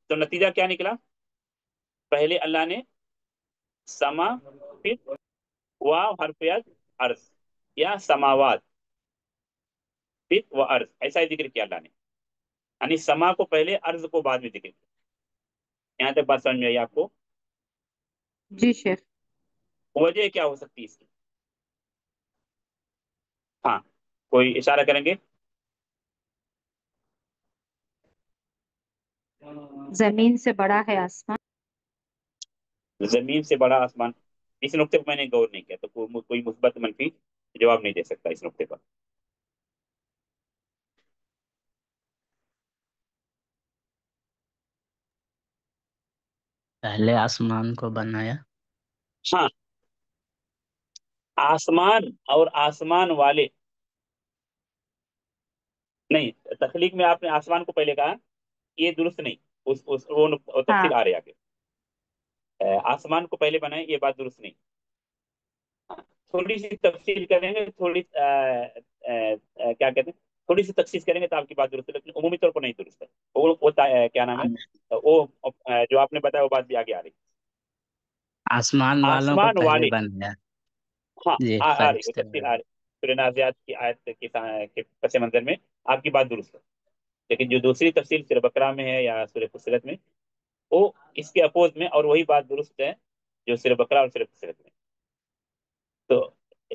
تو نتیجہ کیا نکلا؟ پہلے اللہ نے سما، پھر واو حرف عطف ارض یا سماوات، پھر وہ ارض، ایسا ہی ذکر کیا اللہ نے. یعنی سما کو پہلے، ارض کو بعد میں ذکر کیا. یہاں تک بات سمجھ میں آئی آپ کو؟ جی شیخ. وجہ کیا ہو سکتی ہے اس کی؟ ہاں، کوئی اشارہ کریں گے؟ زمین سے بڑا ہے آسمان. زمین سے بڑا آسمان، اس نقطے پر میں نے غور نہیں کیا، تو کوئی مثبت منفی جواب نہیں دے سکتا اس نقطے پر. پہلے آسمان کو بنایا. ہاں، آسمان اور آسمان والے نہیں. تخلیق میں آپ نے آسمان کو پہلے کہا، یہ درست نہیں. وہ ہاں. تفصیل آ رہی ہے آگے. آسمان کو پہلے بنائے، یہ بات درست نہیں. تھوڑی سی تفصیل کریں گے، تھوڑی کیا کہتے ہیں، تھوڑی سی تخصیص کریں گے تو آپ کی بات درست ہے، لیکن عمومی طور پر نہیں درست ہے. کیا نام ہے وہ جو آپ نے بتایا، وہ بات بھی آگے آ رہی. آسمان والوں کو آسمان پہلے والے، بنایا. ہاں جی، آ رہی، وہ فرشتے تفصیل آ رہی. سورہ نازعات کی آیت کے پس منظر میں آپ کی بات درست ہے، لیکن جو دوسری تفصیل سورہ بقرہ میں ہے یا سورہ فصلت میں، وہ اس کے اپوز میں، اور وہی بات درست ہے جو سورہ بقرہ اور سورہ فصلت میں. تو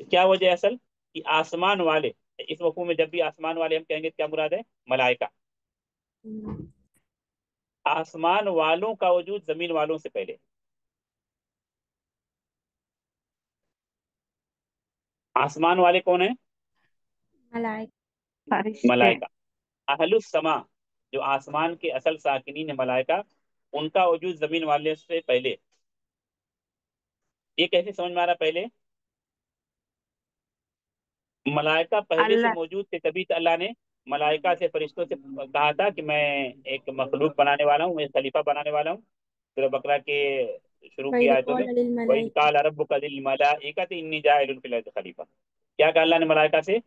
کیا وجہ ہے اصل کہ آسمان والے، اس مفہوم میں جب بھی آسمان والے ہم کہیں گے کیا مراد ہے؟ ملائکہ. آسمان والوں کا وجود زمین والوں سے پہلے. آسمان والے کون ہیں؟ ملائکہ. فرشتے. ملائکہ. اہل السما، جو آسمان کے اصل ساکنین ہیں ملائکہ، ان کا وجود زمین والے سے پہلے. یہ کیسے سمجھ میں آ رہا پہلے؟ ملائکہ پہلے سے اللہ. موجود تھے، تبھی تو اللہ نے ملائکہ سے، فرشتوں سے کہا تھا کہ میں ایک مخلوق بنانے والا ہوں، میں خلیفہ بنانے والا ہوں. سورہ بقرہ کے شروع کی وَإِذْ آیتوں میں قَالَ وَإِذْ لِلْمَلَائِكَةِ قَالَ رَبُّكَ لِلْمَلَائِكَةِ إِنِّي جَاعِلٌ فِي الْأَرْضِ خلیفہ. کیا کہا اللہ نے ملائکہ سے؟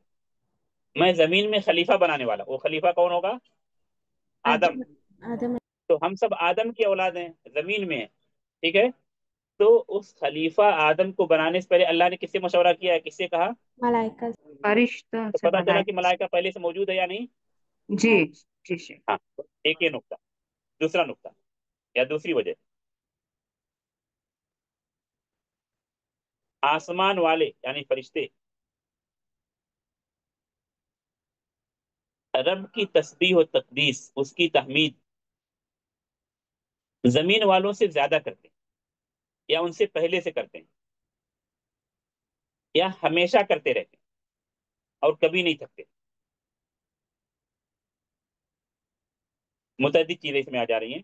میں زمین میں خلیفہ بنانے والا. وہ خلیفہ کون ہوگا؟ آدم. آدم. تو ہم سب آدم کی اولاد ہیں، زمین میں ہیں، ٹھیک ہے. تو اس خلیفہ آدم کو بنانے سے پہلے اللہ نے کس سے مشورہ کیا ہے، کس سے کہا؟ ملائکہ. فرشتوں تو سے پتا چلا کہ ملائکہ. ملائکہ پہلے سے موجود ہے یا نہیں. جی. جی شیخ. ہاں، ایک یہ نقطہ. دوسرا نقطہ یا دوسری وجہ، آسمان والے یعنی فرشتے رب کی تسبیح و تقدیس، اس کی تحمید زمین والوں سے زیادہ کرتے ہیں، یا ان سے پہلے سے کرتے ہیں، یا ہمیشہ کرتے رہتے ہیں اور کبھی نہیں تھکتے. متعدد چیزیں اس میں آ جا رہی ہیں.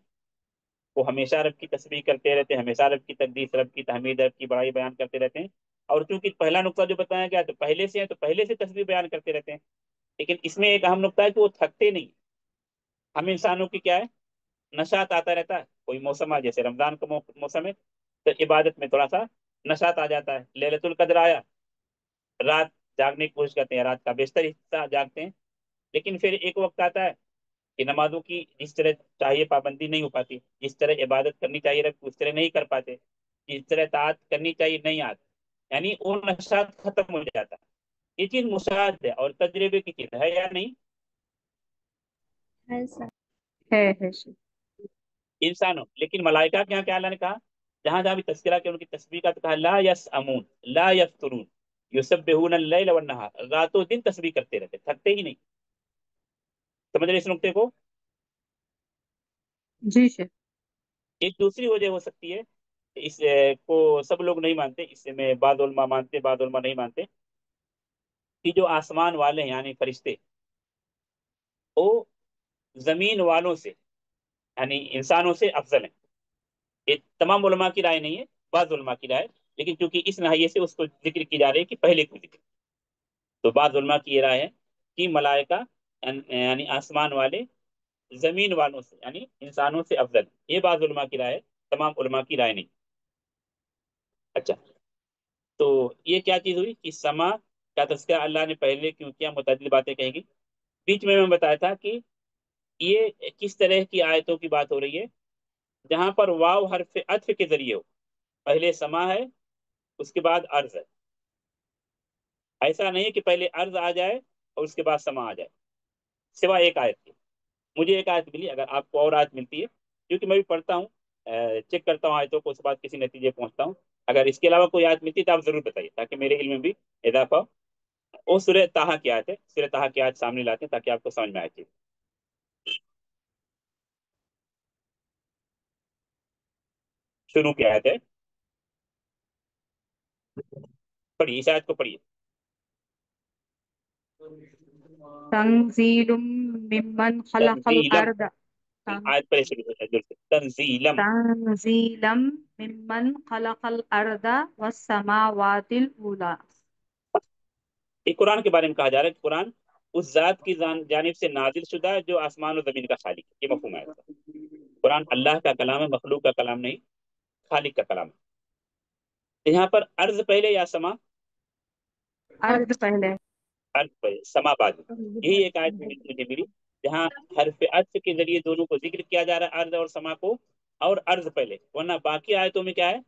وہ ہمیشہ رب کی تسبیح کرتے رہتے ہیں، ہمیشہ رب کی تقدیس، رب کی تحمید، رب کی بڑائی بیان کرتے رہتے ہیں. اور چونکہ پہلا نقطہ جو بتایا گیا تو پہلے سے ہے، تو پہلے سے تسبیح بیان کرتے رہتے ہیں. لیکن اس میں ایک اہم نقطہ ہے کہ وہ تھکتے نہیں. ہم انسانوں کی کیا ہے، نشاط آتا رہتا ہے. کوئی موسم آ، جیسے رمضان کا موسم ہے، تو عبادت میں تھوڑا سا نشاط آ جاتا ہے. لیلۃ القدر آیا، رات جاگنے کی کوشش کرتے ہیں، رات کا بیشتر حصہ جاگتے ہیں. لیکن پھر ایک وقت آتا ہے کہ نمازوں کی جس طرح چاہیے پابندی نہیں ہو پاتی، جس طرح عبادت کرنی چاہیے رب اس طرح نہیں کر پاتے، جس طرح اطاعت کرنی چاہیے نہیں آتی، یعنی وہ نشاط ختم ہو جاتا ہے. یہ چیز مشاہد ہے اور تجربے کی چیز ہے یا نہیں؟ ایسا ہے شیخ. انسانوں. لیکن ملائکہ کے یہاں کیا اللہ نے کہا، جہاں جہاں بھی تذکرہ کیا ان کی تسبیح کا، تو کہا لا یسأمون لا یفترون یسبحون اللیل والنہار، رات و دن تسبیح کرتے رہتے، تھکتے ہی نہیں. سمجھ رہے اس نقطے کو؟ جی شیخ. ایک دوسری وجہ ہو سکتی ہے، اس کو سب لوگ نہیں مانتے، اس میں بعض علماء مانتے بعض علماء نہیں مانتے، کہ جو آسمان والے ہیں یعنی فرشتے، وہ زمین والوں سے یعنی انسانوں سے افضل ہیں. یہ تمام علماء کی رائے نہیں ہے، بعض علماء کی رائے. لیکن چونکہ اس ناحیے سے اس کو ذکر کی جا رہی ہے کہ پہلے کو ذکر، تو بعض علماء کی یہ رائے ہے کہ ملائکہ یعنی آسمان والے زمین والوں سے یعنی انسانوں سے افضل. یہ بعض علماء کی رائے ہے، تمام علماء کی رائے نہیں. اچھا، تو یہ کیا چیز ہوئی کہ سما کا تذکرہ اللہ نے پہلے کیوں کیا؟ متعدد باتیں کہیں گی. بیچ میں بتایا تھا کہ یہ کس طرح کی آیتوں کی بات ہو رہی ہے جہاں پر واو حرف عطف کے ذریعے ہو. پہلے سما ہے، اس کے بعد عرض ہے. ایسا نہیں ہے کہ پہلے عرض آ جائے اور اس کے بعد سما آ جائے، سوا ایک آیت کی. مجھے ایک آیت ملی، اگر آپ کو اور آیت ملتی ہے، کیونکہ میں بھی پڑھتا ہوں، چیک کرتا ہوں آیتوں کو، اس بعد کسی نتیجے پہنچتا ہوں. اگر اس کے علاوہ کوئی آیت ملتی ہے تو آپ ضرور بتائیے، تاکہ میرے علم میں بھی اضافہ ہو. وہ سورہ طٰہٰ کی آیت ہے، سورہ طٰہٰ کی آیت سامنے لاتے ہیں تاکہ آپ کو سمجھ میں آئے. شروع کی آیت ہے، پڑھیے اس آیت کو پڑھیے. تنزیل ممن خلق تنزیلم، الارض. تن- آیت پڑھے شروع سے جلد سے. تنزیلم، تنزیلا ممن خلق الارض والسماوات العلی. یہ قرآن کے بارے میں کہا جا رہا ہے کہ قرآن اس ذات کی جانب سے نازل شدہ ہے جو آسمان و زمین کا خالق ہے. یہ مفہوم ہے اس کا. قرآن اللہ کا کلام ہے، مخلوق کا کلام نہیں، خالق کا کلام ہے. یہاں پر عرض پہلے یا سما؟ ارض پہلے. عرض پہلے، سما بعد میں. یہی ایک آیت مجھے ملی جہاں حرف عطف کے ذریعے دونوں کو ذکر کیا جا رہا ہے، عرض اور سما کو، اور عرض پہلے. ورنہ باقی آیتوں میں کیا ہے؟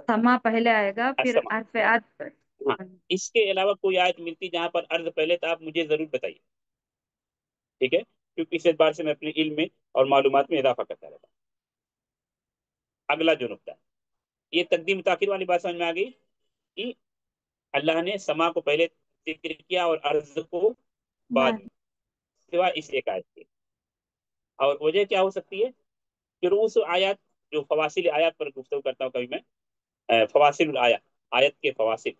سما پہلے آئے گا، پھر السما. حرف عطف. ہاں، اس کے علاوہ کوئی آیت ملتی جہاں پر عرض پہلے، تو آپ مجھے ضرور بتائیے، ٹھیک ہے؟ کیونکہ اس اعتبار سے میں اپنے علم میں اور معلومات میں اضافہ کرتا رہتا ہوں. اگلا جو نقطہ ہے، یہ تقدیم تاخیر والی بات سمجھ میں آ گئی کہ اللہ نے سما کو پہلے ذکر کیا اور عرض کو بعد میں، سوا اس ایک آیت کے. اور وجہ کیا ہو سکتی ہے کہ رؤوس آیات، جو فواصل آیات پر گفتگو کرتا ہوں کبھی میں، فواصل الآیات، آیت کے فواصل،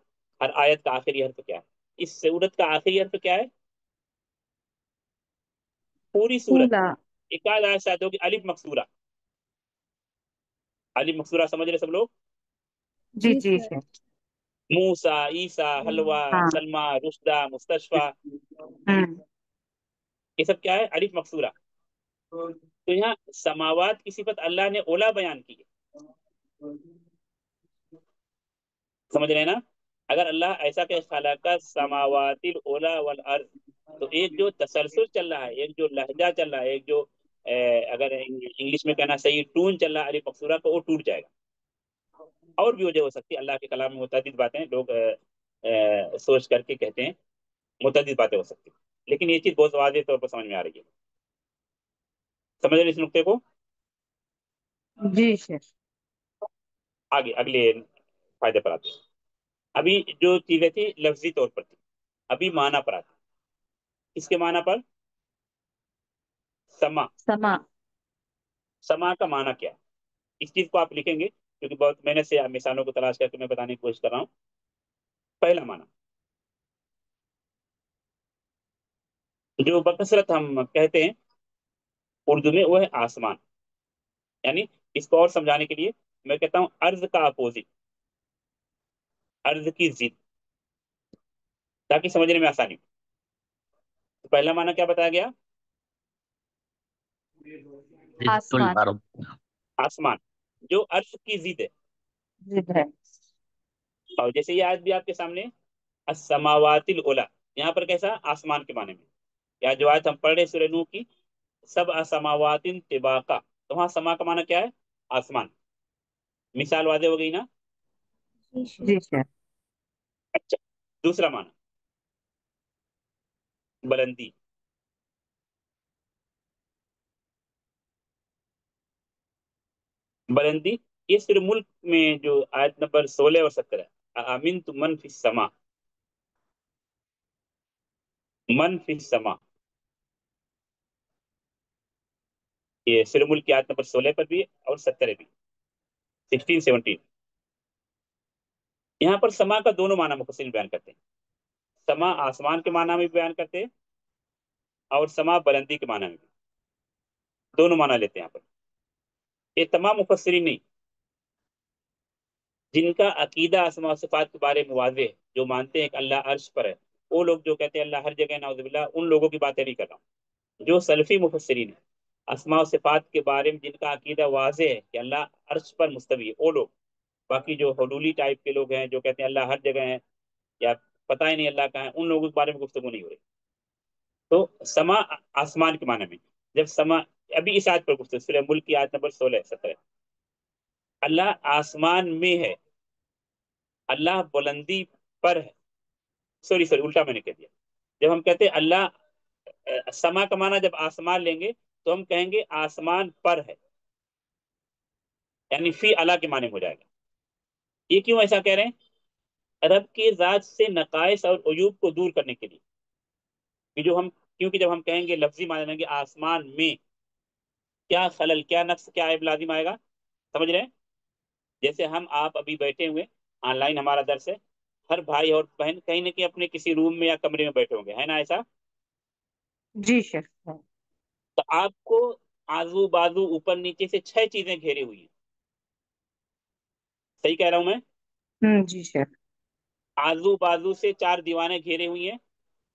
ہر آیت کا آخری حرف کیا ہے، اس سورت کا آخری حرف کیا ہے، پوری سورت. اولا. ایک آیت شاید ہوگی الف مقصورہ. الف مقصورہ سمجھ رہے سب لوگ؟ جی جی جی سر. شیخ. موسیٰ، عیسیٰ، حلوہ، ہاں. سلمہ، رشدہ، مستشفیٰ، ہوں. یہ سب کیا ہے؟ الف مقصورہ. تو یہاں سماوات کی صفت اللہ نے اولا بیان کی ہے. سمجھ رہے ہیں نا؟ اگر اللہ ایسا کہ خلق السماوات الاولا والارض، تو ایک جو تسلسل چل رہا ہے، ایک جو لہجہ چل رہا ہے، ایک جو اگر انگلش میں کہنا صحیح ٹون چل رہا ہے الف مقصورہ کا، وہ ٹوٹ جائے گا. اور بھی وجہ ہو سکتی ہے، اللہ کے کلام میں متعدد باتیں لوگ سوچ کر کے کہتے ہیں، متعدد باتیں ہو سکتی ہیں. لیکن یہ چیز بہت واضح طور پر سمجھ میں آ رہی ہے. سمجھ رہے اس نقطے کو؟ جی شیخ. آگے اگلے فائدے پر آتے ہیں. ابھی جو چیزیں تھی لفظی طور پر تھی، ابھی معنی پر آتے ہیں۔ اس کے معنی پر سما، سما، سما کا معنی کیا ہے؟ اس چیز کو آپ لکھیں گے، کیونکہ بہت محنت سے مثالوں کو تلاش کر کے میں بتانے کی کوشش کر رہا ہوں۔ پہلا معنی جو بکثرت ہم کہتے ہیں اردو میں، وہ ہے آسمان۔ یعنی اس کو اور سمجھانے کے لیے میں کہتا ہوں ارض کا اپوزٹ، ارض کی ضد، تاکہ سمجھنے میں آسانی ہو۔ تو پہلا معنی کیا بتایا گیا؟ ضد آسمان، الارض، آسمان جو ارض کی ضد ہے۔ ضد ہے۔ اور جیسے یہ آیت بھی آپ کے سامنے، السماوات العلی، یہاں پر کیسا؟ آسمان کے معنی میں۔ یا جو آیت ہم پڑھ رہے سورہ نوح کی، سبع سماوات طباقا، تو وہاں سما کا معنی کیا ہے؟ آسمان۔ مثال واضح ہو گئی نا؟ جی شیخ۔ جی سر۔ اچھا، دوسرا معنی بلندی۔ بلندی یہ صرف ملک میں جو آیت نمبر 16 اور 17 ہے، امنت من فی السما، من فی السما، یہ صرف ملک کی آیت نمبر 16 پر بھی ہے اور 17 بھی، 16 17۔ یہاں پر سما کا دونوں معنی مفسرین بیان کرتے ہیں۔ سما آسمان کے معنی میں بھی بیان کرتے ہیں، اور سما بلندی کے معنی میں بھی، دونوں معنی لیتے ہیں یہاں پر۔ یہ تمام مفسرین نہیں، جن کا عقیدہ اسماء و صفات کے بارے میں واضح ہے، جو مانتے ہیں کہ اللہ عرش پر ہے، وہ لوگ جو کہتے ہیں اللہ ہر جگہ نعوذ باللہ، ان لوگوں کی باتیں نہیں کر رہا ہوں۔ جو سلفی مفسرین ہیں، اسماء و صفات کے بارے میں جن کا عقیدہ واضح ہے کہ اللہ عرش پر مستوی ہے، وہ لوگ۔ باقی جو حلولی ٹائپ کے لوگ ہیں جو کہتے ہیں اللہ ہر جگہ ہے یا پتہ ہی نہیں اللہ کہاں ہے، ان لوگوں کے بارے میں گفتگو نہیں ہو رہی۔ تو سما آسمان کے معنی میں، جب سما، ابھی اس آیت پر گفتگو سورہ ملک کی آیت نمبر 16 17، اللہ آسمان میں ہے، اللہ بلندی پر ہے۔ سوری الٹا میں نے کہہ دیا۔ جب ہم کہتے ہیں اللہ سما کا معنی جب آسمان لیں گے تو ہم کہیں گے آسمان پر ہے، یعنی فی اللہ کے معنی میں ہو جائے گا۔ یہ کیوں ایسا کہہ رہے ہیں؟ رب کی ذات سے نقائص اور عیوب کو دور کرنے کے لیے کہ جو ہم، کیونکہ جب ہم کہیں گے لفظی معنی لیں گے آسمان میں، کیا خلل، کیا نقص، کیا عیب لازم آئے گا؟ سمجھ رہے ہیں؟ جیسے ہم آپ ابھی بیٹھے ہوئے، آن لائن ہمارا درس ہے، ہر بھائی اور بہن کہیں نہ کہیں اپنے کسی روم میں یا کمرے میں بیٹھے ہوں گے، ہے نا ایسا؟ جی سر۔ تو آپ کو آزو بازو اوپر نیچے سے 6 چیزیں گھیری ہوئی ہیں، صحیح کہہ رہا ہوں میں؟ جی سر۔ آزو بازو سے 4 دیواریں گھیرے ہوئی ہیں،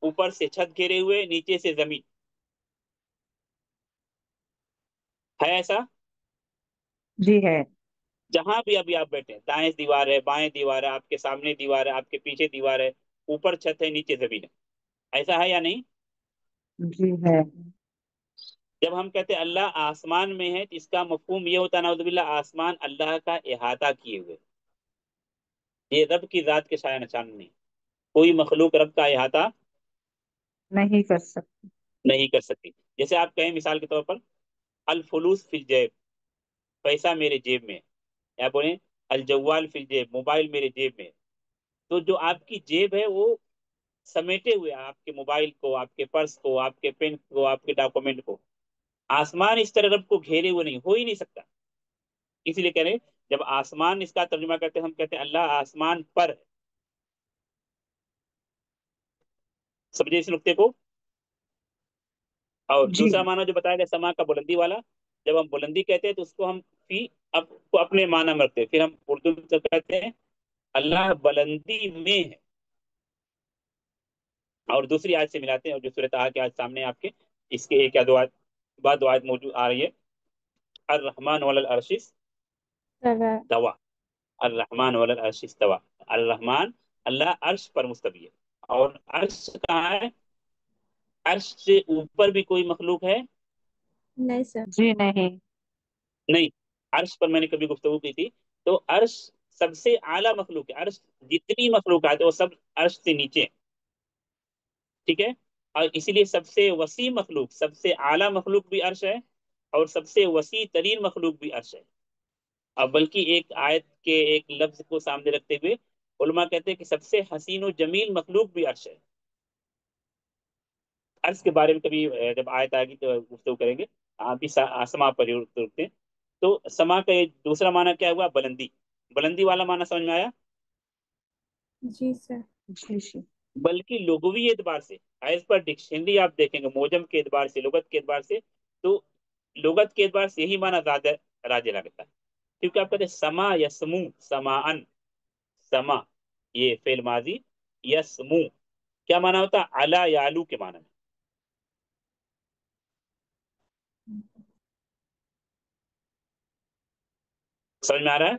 اوپر سے چھت گھیرے ہوئے، نیچے سے زمین، ہے ایسا؟ جی ہے۔ جہاں بھی ابھی آپ بیٹھے ہیں، دائیں دیوار ہے، بائیں دیوار ہے، آپ کے سامنے دیوار ہے، آپ کے پیچھے دیوار ہے، اوپر چھت ہے، نیچے زمین ہے، ایسا ہے یا نہیں؟ جی ہے۔ جب ہم کہتے ہیں اللہ آسمان میں ہے تو اس کا مفہوم یہ ہوتا ہے نعوذ باللہ آسمان اللہ کا احاطہ کیے ہوئے، یہ رب کی ذات کے شایان نشان نہیں، کوئی مخلوق رب کا احاطہ نہیں کر سکتے۔ نہیں کر سکتی۔ جیسے آپ کہیں مثال کے طور پر الفلوس فی الجیب، پیسہ میرے جیب میں ہے، یا بولیں الجوال فی الجیب، موبائل میرے جیب میں ہے۔ تو جو آپ کی جیب ہے وہ سمیٹے ہوئے آپ کے موبائل کو، آپ کے پرس کو، آپ کے پین کو، آپ کے ڈاکومنٹ کو۔ آسمان اس طرح رب کو گھیرے ہوئے نہیں، ہو ہی نہیں سکتا۔ اسی لیے کہہ رہے ہیں جب آسمان اس کا ترجمہ کرتے ہیں ہم کہتے ہیں اللہ آسمان پر ہے۔ سمجھے اس نقطے کو؟ اور جی دوسرا معنی جو بتایا گیا سما کا بلندی والا، جب ہم بلندی کہتے ہیں تو اس کو ہم فی اب کو اپنے معنی میں رکھتے ہیں، پھر ہم اردو میں کہتے ہیں اللہ بلندی میں ہے، اور دوسری آیت سے ملاتے ہیں، اور جو سورۃ طٰہٰ کی آیت سامنے آپ کے، اس کے ایک یا دو آیت بعد دو آیت موجود آ رہی ہے، الرحمن ولی العرش استویٰ، الرحمن ولی العرش استویٰ، الرحمن اللہ عرش پر مستوی ہے، اور عرش کہاں ہے؟ عرش سے اوپر بھی کوئی مخلوق ہے؟ نہیں سر۔ جی نہیں۔ نہیں۔ عرش پر میں نے کبھی گفتگو کی تھی، تو عرش سب سے اعلیٰ مخلوق ہے، عرش جتنی مخلوقات ہے وہ سب عرش سے نیچے ہیں، ٹھیک ہے؟ اور اسی لیے سب سے وسیع مخلوق، سب سے اعلیٰ مخلوق بھی عرش ہے، اور سب سے وسیع ترین مخلوق بھی عرش ہے۔ اور بلکہ ایک آیت کے ایک لفظ کو سامنے رکھتے ہوئے علماء کہتے ہیں کہ سب سے حسین و جمیل مخلوق بھی عرش ہے، عرض کے بارے میں کبھی جب آیت آئے گی تو گفتگو کریں گے. ابھی سما پر ہی رکتے ہیں. تو سما کا یہ دوسرا معنی کیا ہوا؟ بلندی. بلندی والا معنی سمجھ میں آیا؟ جی سر. جی جی. بلکہ لغوی اعتبار سے ایز پر ڈکشنری آپ دیکھیں گے، موجم کے اعتبار سے، لغت کے اعتبار سے، تو لغت کے اعتبار سے یہی معنی زیادہ راجع لگتا ہے. کیونکہ آپ کہتے ہیں سما یسمو سماعن. سما یہ فعل ماضی، یسمو کیا معنی ہوتا ہے؟ علا یعلو کے معنی میں. سمجھ میں آ رہا ہے؟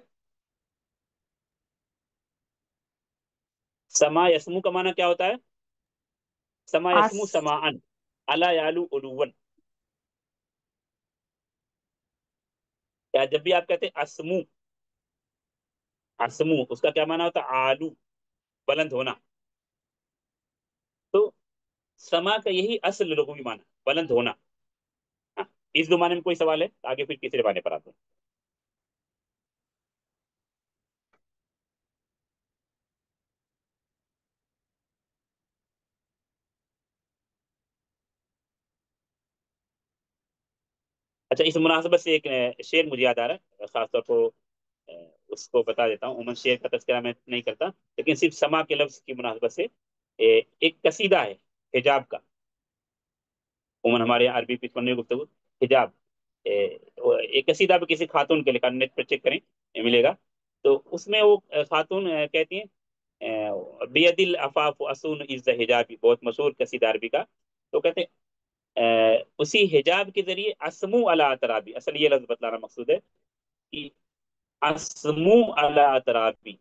سما یسمو کا معنی کیا ہوتا ہے؟ سما آس یسمو سماعن علا یعلو علون. یا جب بھی آپ کہتے ہیں اسمو، اسمو اس کا کیا معنی ہوتا ہے؟ آلو، بلند ہونا. تو سما کا یہی اصل لغوی معنی، بلند ہونا. ہاں، اس دو معنی میں کوئی سوال ہے؟ آگے پھر تیسرے معنی پر آتے ہیں. اچھا، اس مناسبت سے ایک شعر مجھے یاد آ رہا ہے، خاص طور پر اس کو بتا دیتا ہوں. عموماً شعر کا تذکرہ میں نہیں کرتا، لیکن صرف سما کے لفظ کی مناسبت سے ایک قصیدہ ہے حجاب کا. عموماً ہمارے یہاں عربی پچپن میں گفتگو حجاب، ایک قصیدہ بھی کسی خاتون کے لکھا، نیٹ پر چیک کریں ملے گا. تو اس میں وہ خاتون کہتی ہیں بید العفاف اسون از حجابی، بہت مشہور قصیدہ عربی کا. تو کہتے ہیں اسی حجاب کے ذریعے اسمو علی ترابی، اصل یہ لفظ بتلانا مقصود ہے کہ اسمو علی ترابی،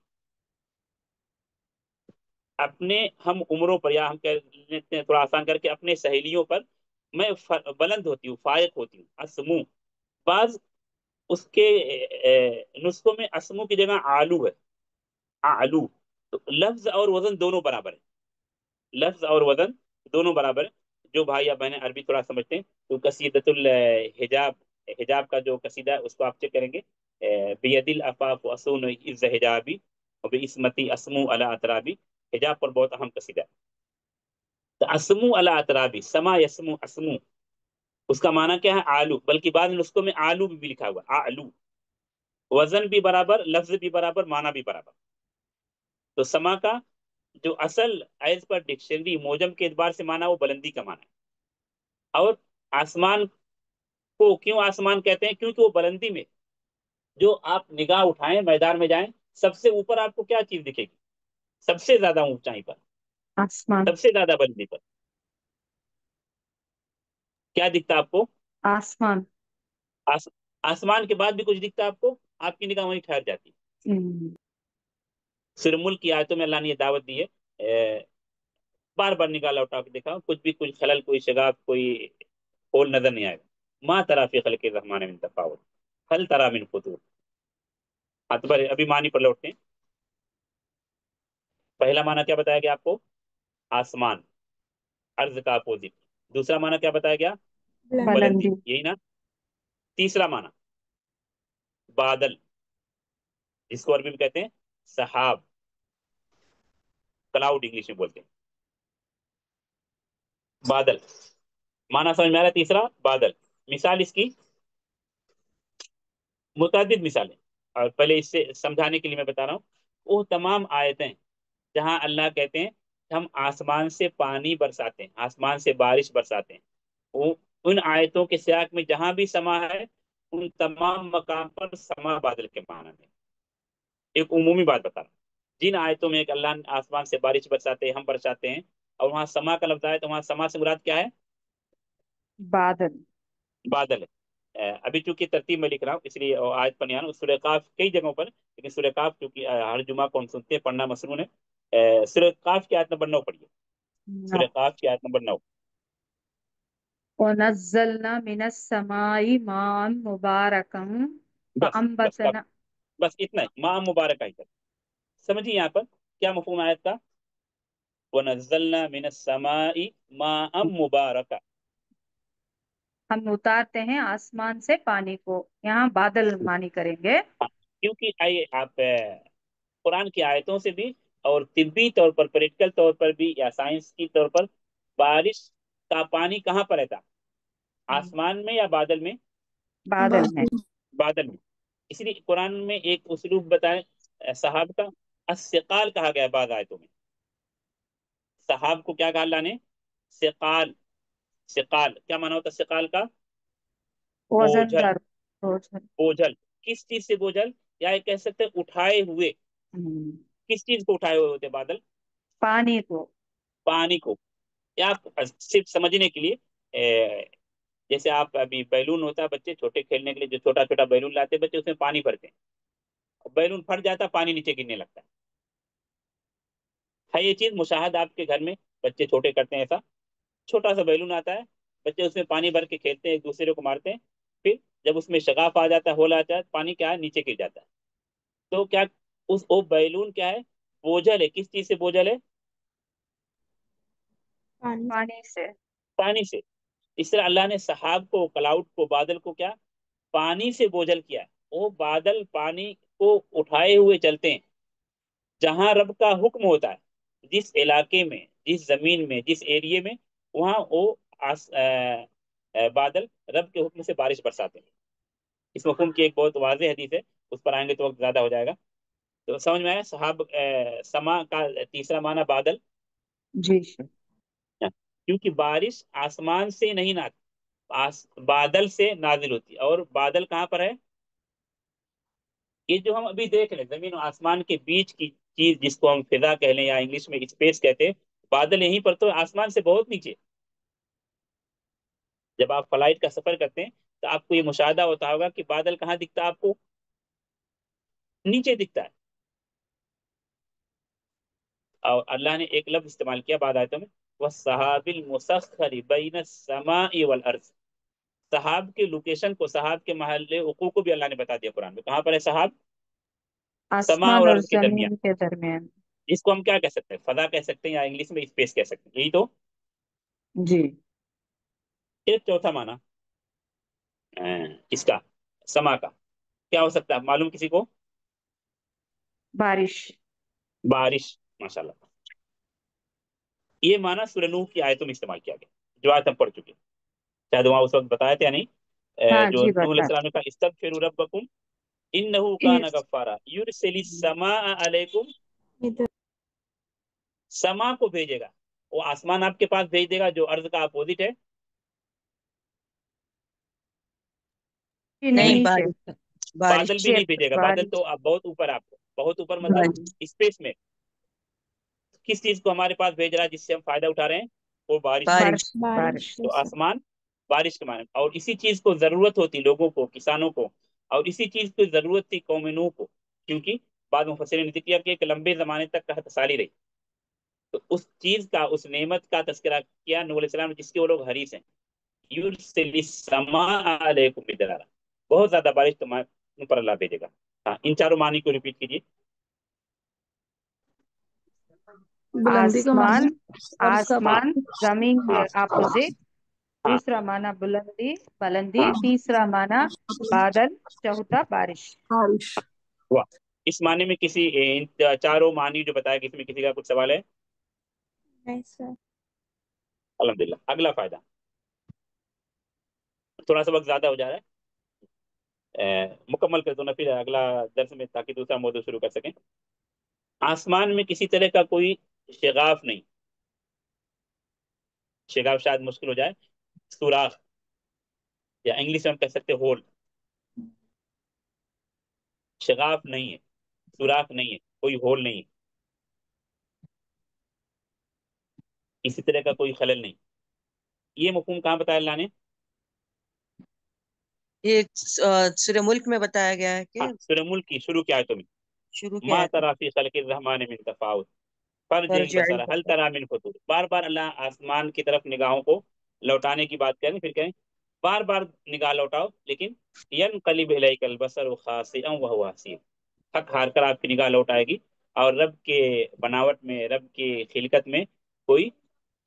اپنے ہم عمروں پر، یا ہم کہہ لیتے ہیں تھوڑا آسان کر کے اپنے سہیلیوں پر میں بلند ہوتی ہوں، فائق ہوتی ہوں. اسمو بعض اس کے نسخوں میں اسمو کی جگہ آلو ہے، آلو. تو لفظ اور وزن دونوں برابر ہے، لفظ اور وزن دونوں برابر ہے. جو بھائی یا بہنیں عربی تھوڑا سمجھتے ہیں تو قصیدۃ الحجاب، حجاب کا جو قصیدہ ہے اس کو آپ چیک کریں گے. بید العفاف اسون از حجابی وباسمتی اسمو علی اترابی، حجاب پر بہت اہم قصیدہ ہے. تو اسمو علی اترابی، سما یسمو اسمو، اس کا معنی کیا ہے؟ آلو. بلکہ بعض نسخوں میں آلو بھی لکھا ہوا، آلو. وزن بھی برابر، لفظ بھی برابر، معنی بھی برابر. تو سما کا جو اصل ایز پر ڈکشنری موجم کے اعتبار سے معنی وہ بلندی کا معنی ہے. اور آسمان کو کیوں آسمان کہتے ہیں؟ کیونکہ وہ بلندی میں جو آپ نگاہ اٹھائیں، میدان میں جائیں، سب سے اوپر آپ کو کیا چیز دکھے گی؟ سب سے زیادہ اونچائی پر، آسمان. سب سے زیادہ بلندی پر کیا دکھتا آپ کو؟ آسمان. آسمان کے بعد بھی کچھ دکھتا آپ کو؟ آپ کی نگاہ وہیں ٹھہر جاتی. سورہ ملک کی آیتوں میں اللہ نے یہ دعوت دی ہے، بار بار نگاہ لوٹا کے دیکھا، کچھ بھی کوئی خلل، کوئی شگاف، کوئی ہول نظر نہیں آئے گا. ما تری فی خلق الرحمن من تفاوت هل تری من فطور. ابھی معنی پر لوٹتے ہیں. پہلا معنی کیا بتایا گیا آپ کو؟ آسمان، عرض کا اپوزٹ. دوسرا معنی کیا بتایا گیا؟ بلندی، بلندی. یہی نا. تیسرا معنی بادل، جس کو عربی میں کہتے ہیں سحاب، کلاؤڈ انگلش میں بولتے ہیں. بادل معنی سمجھ میں آ رہا ہے؟ تیسرا بادل. مثال اس کی متعدد مثالیں، اور پہلے اس سے سمجھانے کے لیے میں بتا رہا ہوں. وہ تمام آیتیں جہاں اللہ کہتے ہیں کہ ہم آسمان سے پانی برساتے ہیں، آسمان سے بارش برساتے ہیں، وہ ان آیتوں کے سیاق میں جہاں بھی سما ہے ان تمام مقام پر سما بادل کے معنی میں. ایک عمومی بات بتا رہا ہوں. جن آیتوں میں ایک اللہ آسمان سے بارش برساتے ہیں، ہم برساتے ہیں، اور وہاں سما کا لفظ آئے تو وہاں سما سے مراد کیا ہے؟ بادل. بادل ہے. ابھی چونکہ ترتیب میں لکھ رہا ہوں اس لیے آیت پر نہیں آنا. سورہ قاف کئی جگہوں پر، لیکن سورہ قاف چونکہ ہر جمعہ کو ہم سنتے ہیں، پڑھنا مسنون ہے. سورہ قاف کی آیت نمبر 9 پڑھیے. سورہ قاف کی آیت نمبر 9. وَنَزَّلْنَا مِنَ السَّمَاءِ مَاءً مُبَارَكًا بس فَأَنبَتْنَا. بس اتنا ہے. ماں مبارک آئی تک سمجھیے. یہاں پر کیا مفہوم آیت کا؟ وَنَزَّلْنَا مِنَ السَّمَاءِ مَاءً مُبَارَكًا، ہم اتارتے ہیں آسمان سے پانی کو. یہاں بادل مانی کریں گے. کیونکہ آئیے آپ قرآن کی آیتوں سے بھی اور طبی طور پر، پریکٹیکل طور پر بھی، یا سائنس کی طور پر، بارش کا پانی کہاں پر رہتا؟ آسمان میں یا بادل میں؟ بادل میں. بادل میں. اس لیے قرآن میں ایک اسلوب بتائے صحاب کا، الثقال کہا گیا ہے بعض آیتوں میں. صحاب کو کیا کہا اللہ نے؟ ثقال. ثقال کیا مانا ہوتا ہے ثقال کا؟ بوجھل. وزندر. بوجھل. بوجھل کس چیز سے بوجھل؟ یا یہ کہہ سکتے ہیں اٹھائے ہوئے. کس چیز کو اٹھائے ہوئے ہوتے بادل؟ پانی کو. پانی کو. یا صرف سمجھنے کے لیے جیسے آپ ابھی بیلون ہوتا ہے بچے چھوٹے کھیلنے کے لیے جو چھوٹا چھوٹا بیلون لاتے ہیں بچے اس میں پانی بھرتے ہیں، بیلون پھٹ جاتا ہے پانی نیچے گرنے لگتا ہے یہ چیز مشاہد آپ کے گھر میں بچے چھوٹے کرتے ہیں. ایسا چھوٹا سا بیلون آتا ہے بچے اس میں پانی بھر کے کھیلتے ہیں ایک دوسرے کو مارتے ہیں، پھر جب اس میں شگاف آ جاتا ہے ہول آتا ہے پانی کیا ہے نیچے گر جاتا ہے. تو کیا وہ بیلون کیا ہے؟ بوجھل ہے. کس چیز سے بوجھل ہے؟ پانی پانی سے. پانی سے. اس طرح اللہ نے سحاب کو، کلاؤڈ کو، بادل کو کیا پانی سے بوجھل کیا ہے. وہ بادل پانی کو اٹھائے ہوئے چلتے ہیں. جہاں رب کا حکم ہوتا ہے، جس علاقے میں، جس زمین میں، جس ایریے میں، وہاں وہ بادل رب کے حکم سے بارش برساتے ہیں. اس مفہوم کی ایک بہت واضح حدیث ہے، اس پر آئیں گے تو وقت زیادہ ہو جائے گا. تو سمجھ میں آیا صحاب سما کا تیسرا معنی بادل. جی. کیونکہ بارش آسمان سے نہیں بادل سے نازل ہوتی. اور بادل کہاں پر ہے؟ یہ جو ہم ابھی دیکھ رہے ہیں زمین و آسمان کے بیچ کی چیز جس کو ہم فضا کہہ لیں یا انگلش میں اسپیس کہتے ہیں، بادل یہیں پر تو آسمان سے بہت نیچے. جب آپ فلائٹ کا سفر کرتے ہیں تو آپ کو یہ مشاہدہ ہوتا ہوگا کہ بادل کہاں دکھتا ہے آپ کو؟ نیچے دکھتا ہے. اور اللہ نے ایک لفظ استعمال کیا بعد آیتوں میں، وَالسَّحَابِ الْمُسَخَّرِ بَيْنَ السَّمَاءِ وَالْأَرْضِ. صحاب کے لوکیشن کو، صحاب کے محل وقوع کو بھی اللہ نے بتا دیا قرآن میں. کہاں پر ہے صحاب؟ سما آسمان اور اور ارض کے درمیان، زمین کے درمیان. جس کو ہم کیا کہہ سکتے ہیں؟ فضا کہہ سکتے ہیں یا انگلش میں اسپیس کہہ سکتے ہیں. یہی تو. جی. ایک چوتھا معنی اس کا سما کا کیا ہو سکتا ہے معلوم کسی کو؟ بارش. بارش. ماشاء اللہ. یہ معنی سورہ نوح کی آیتوں میں استعمال کیا گیا جو آیت ہم پڑھ چکے ہیں. شاید وہاں اس وقت بتایا تھا یا نہیں؟ ہاں جو جی نوح علیہ بتا. السلام نے کہا استغفروا ربکم انه کان غفارا یرسل السماء علیکم. ادھر سما کو بھیجے گا، وہ آسمان آپ کے پاس بھیج دے گا جو ارض کا اپوزٹ ہے. نہیں نہیں نیچے. بارش بادل بھی نہیں نیچے بھیجے گا. بادل بارش. تو اب بہت اوپر، آپ کو بہت اوپر مطلب اسپیس میں. کس چیز کو ہمارے پاس بھیج رہا ہے جس سے ہم فائدہ اٹھا رہے ہیں؟ وہ بارش. بارش. بارش. بارش تو آسمان بارش کے معنی. اور اسی چیز کو ضرورت ہوتی لوگوں کو، کسانوں کو، اور اسی چیز کو ضرورت تھی قوم نوح کو، کیونکہ بعد مفسرین نے ذکر کیا کہ ایک لمبے زمانے تک قحط سالی رہی. تو اس چیز کا، اس نعمت کا تذکرہ کیا نوح علیہ السلام نے جس کے وہ لوگ حریص ہیں. یرسل السماء علیکم مدرارا، بہت زیادہ بارش تم پر اللہ بھیجے گا. ہاں ان چاروں معنی کو ریپیٹ کیجیے. بلندی کا آسمان. معنی عرض کا ہاں آسمان زمین کے ہاں اپوزٹ. ہاں دوسرا معنی بلندی. ہاں. تیسرا معنی بادل. چوتھا بارش. بارش. واہ. اس معنی میں کسی ان چاروں معنی جو بتایا کہ اس میں کسی کا کچھ سوال ہے؟ نہیں سر. الحمدللہ. اگلا فائدہ، تھوڑا سا وقت زیادہ ہو جا رہا ہے، مکمل کر دو نا پھر اگلا درس میں تاکہ دوسرا موضوع شروع کر سکیں. آسمان میں کسی طرح کا کوئی شگاف نہیں. شگاف شاید مشکل ہو جائے، سوراخ، یا انگلش میں ہم کہہ سکتے ہول. شگاف نہیں ہے، سوراخ نہیں ہے، کوئی ہول نہیں ہے، کسی طرح کا کوئی خلل نہیں. یہ مفہوم کہاں بتایا اللہ نے؟ یہ سورہ ملک میں بتایا گیا ہے کہ ہاں سورہ ملک کی شروع کی آیتوں میں. شروع کی ما آیت میں تری فی خلق الرحمن من تفاوت فرجع فرجع البصر هل البصر. تری من فطور. بار بار اللہ آسمان کی طرف نگاہوں کو لوٹانے کی بات کریں، پھر کہیں بار بار نگاہ لوٹاؤ، لیکن ینقلب الیک البصر خاسئا وهو حسیر. تھک ہار کر آپ کی نگاہ لوٹ آئے گی اور رب کے بناوٹ میں، رب کی خلقت میں کوئی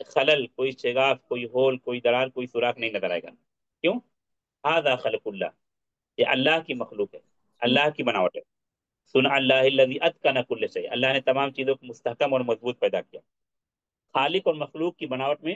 خلل، کوئی شگاف، کوئی ہول، کوئی درار، کوئی سوراخ نہیں نظر آئے گا. کیوں؟ ھذا خلق اللہ، یہ اللہ کی مخلوق ہے، اللہ کی بناوٹ ہے. صنع اللہ الذی اتقن کل شیء، اللہ نے تمام چیزوں کو مستحکم اور مضبوط پیدا کیا. خالق اور مخلوق کی بناوٹ میں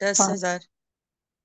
10,000।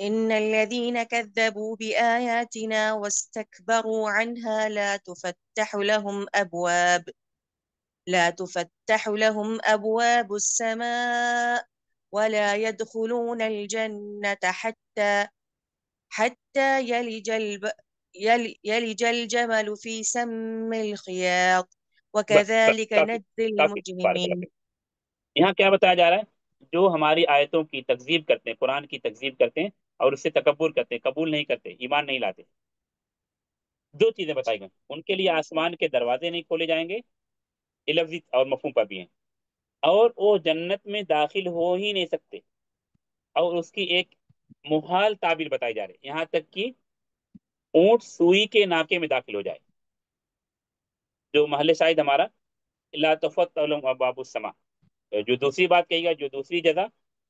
إن الذين كذبوا بآياتنا واستكبروا عنها لا تفتح لهم أبواب السماء ولا يدخلون الجنة حتى يلج الجمل في سم الخياط بس وكذلك کافی نجزي کافی، بارک اللہ المجرمين. فیک۔ یہاں کیا بتایا جا رہا ہے؟ جو ہماری آیتوں کی تکذیب کرتے ہیں، قرآن کی تکذیب کرتے ہیں اور اس سے تکبر کرتے ہیں، قبول نہیں کرتے، ایمان نہیں لاتے، دو چیزیں بتائی گئی، ان کے لیے آسمان کے دروازے نہیں کھولے جائیں گے، یہ لفظی اور مفہوم پر بھی ہیں، اور وہ جنت میں داخل ہو ہی نہیں سکتے، اور اس کی ایک محال تعبیر بتائی جا رہی ہے، یہاں تک کہ اونٹ سوئی کے ناکے میں داخل ہو جائے، جو محل شاہد ہمارا لا تفتح لهم ابواب السماء، جو دوسری بات کہی گا، جو دوسری جگہ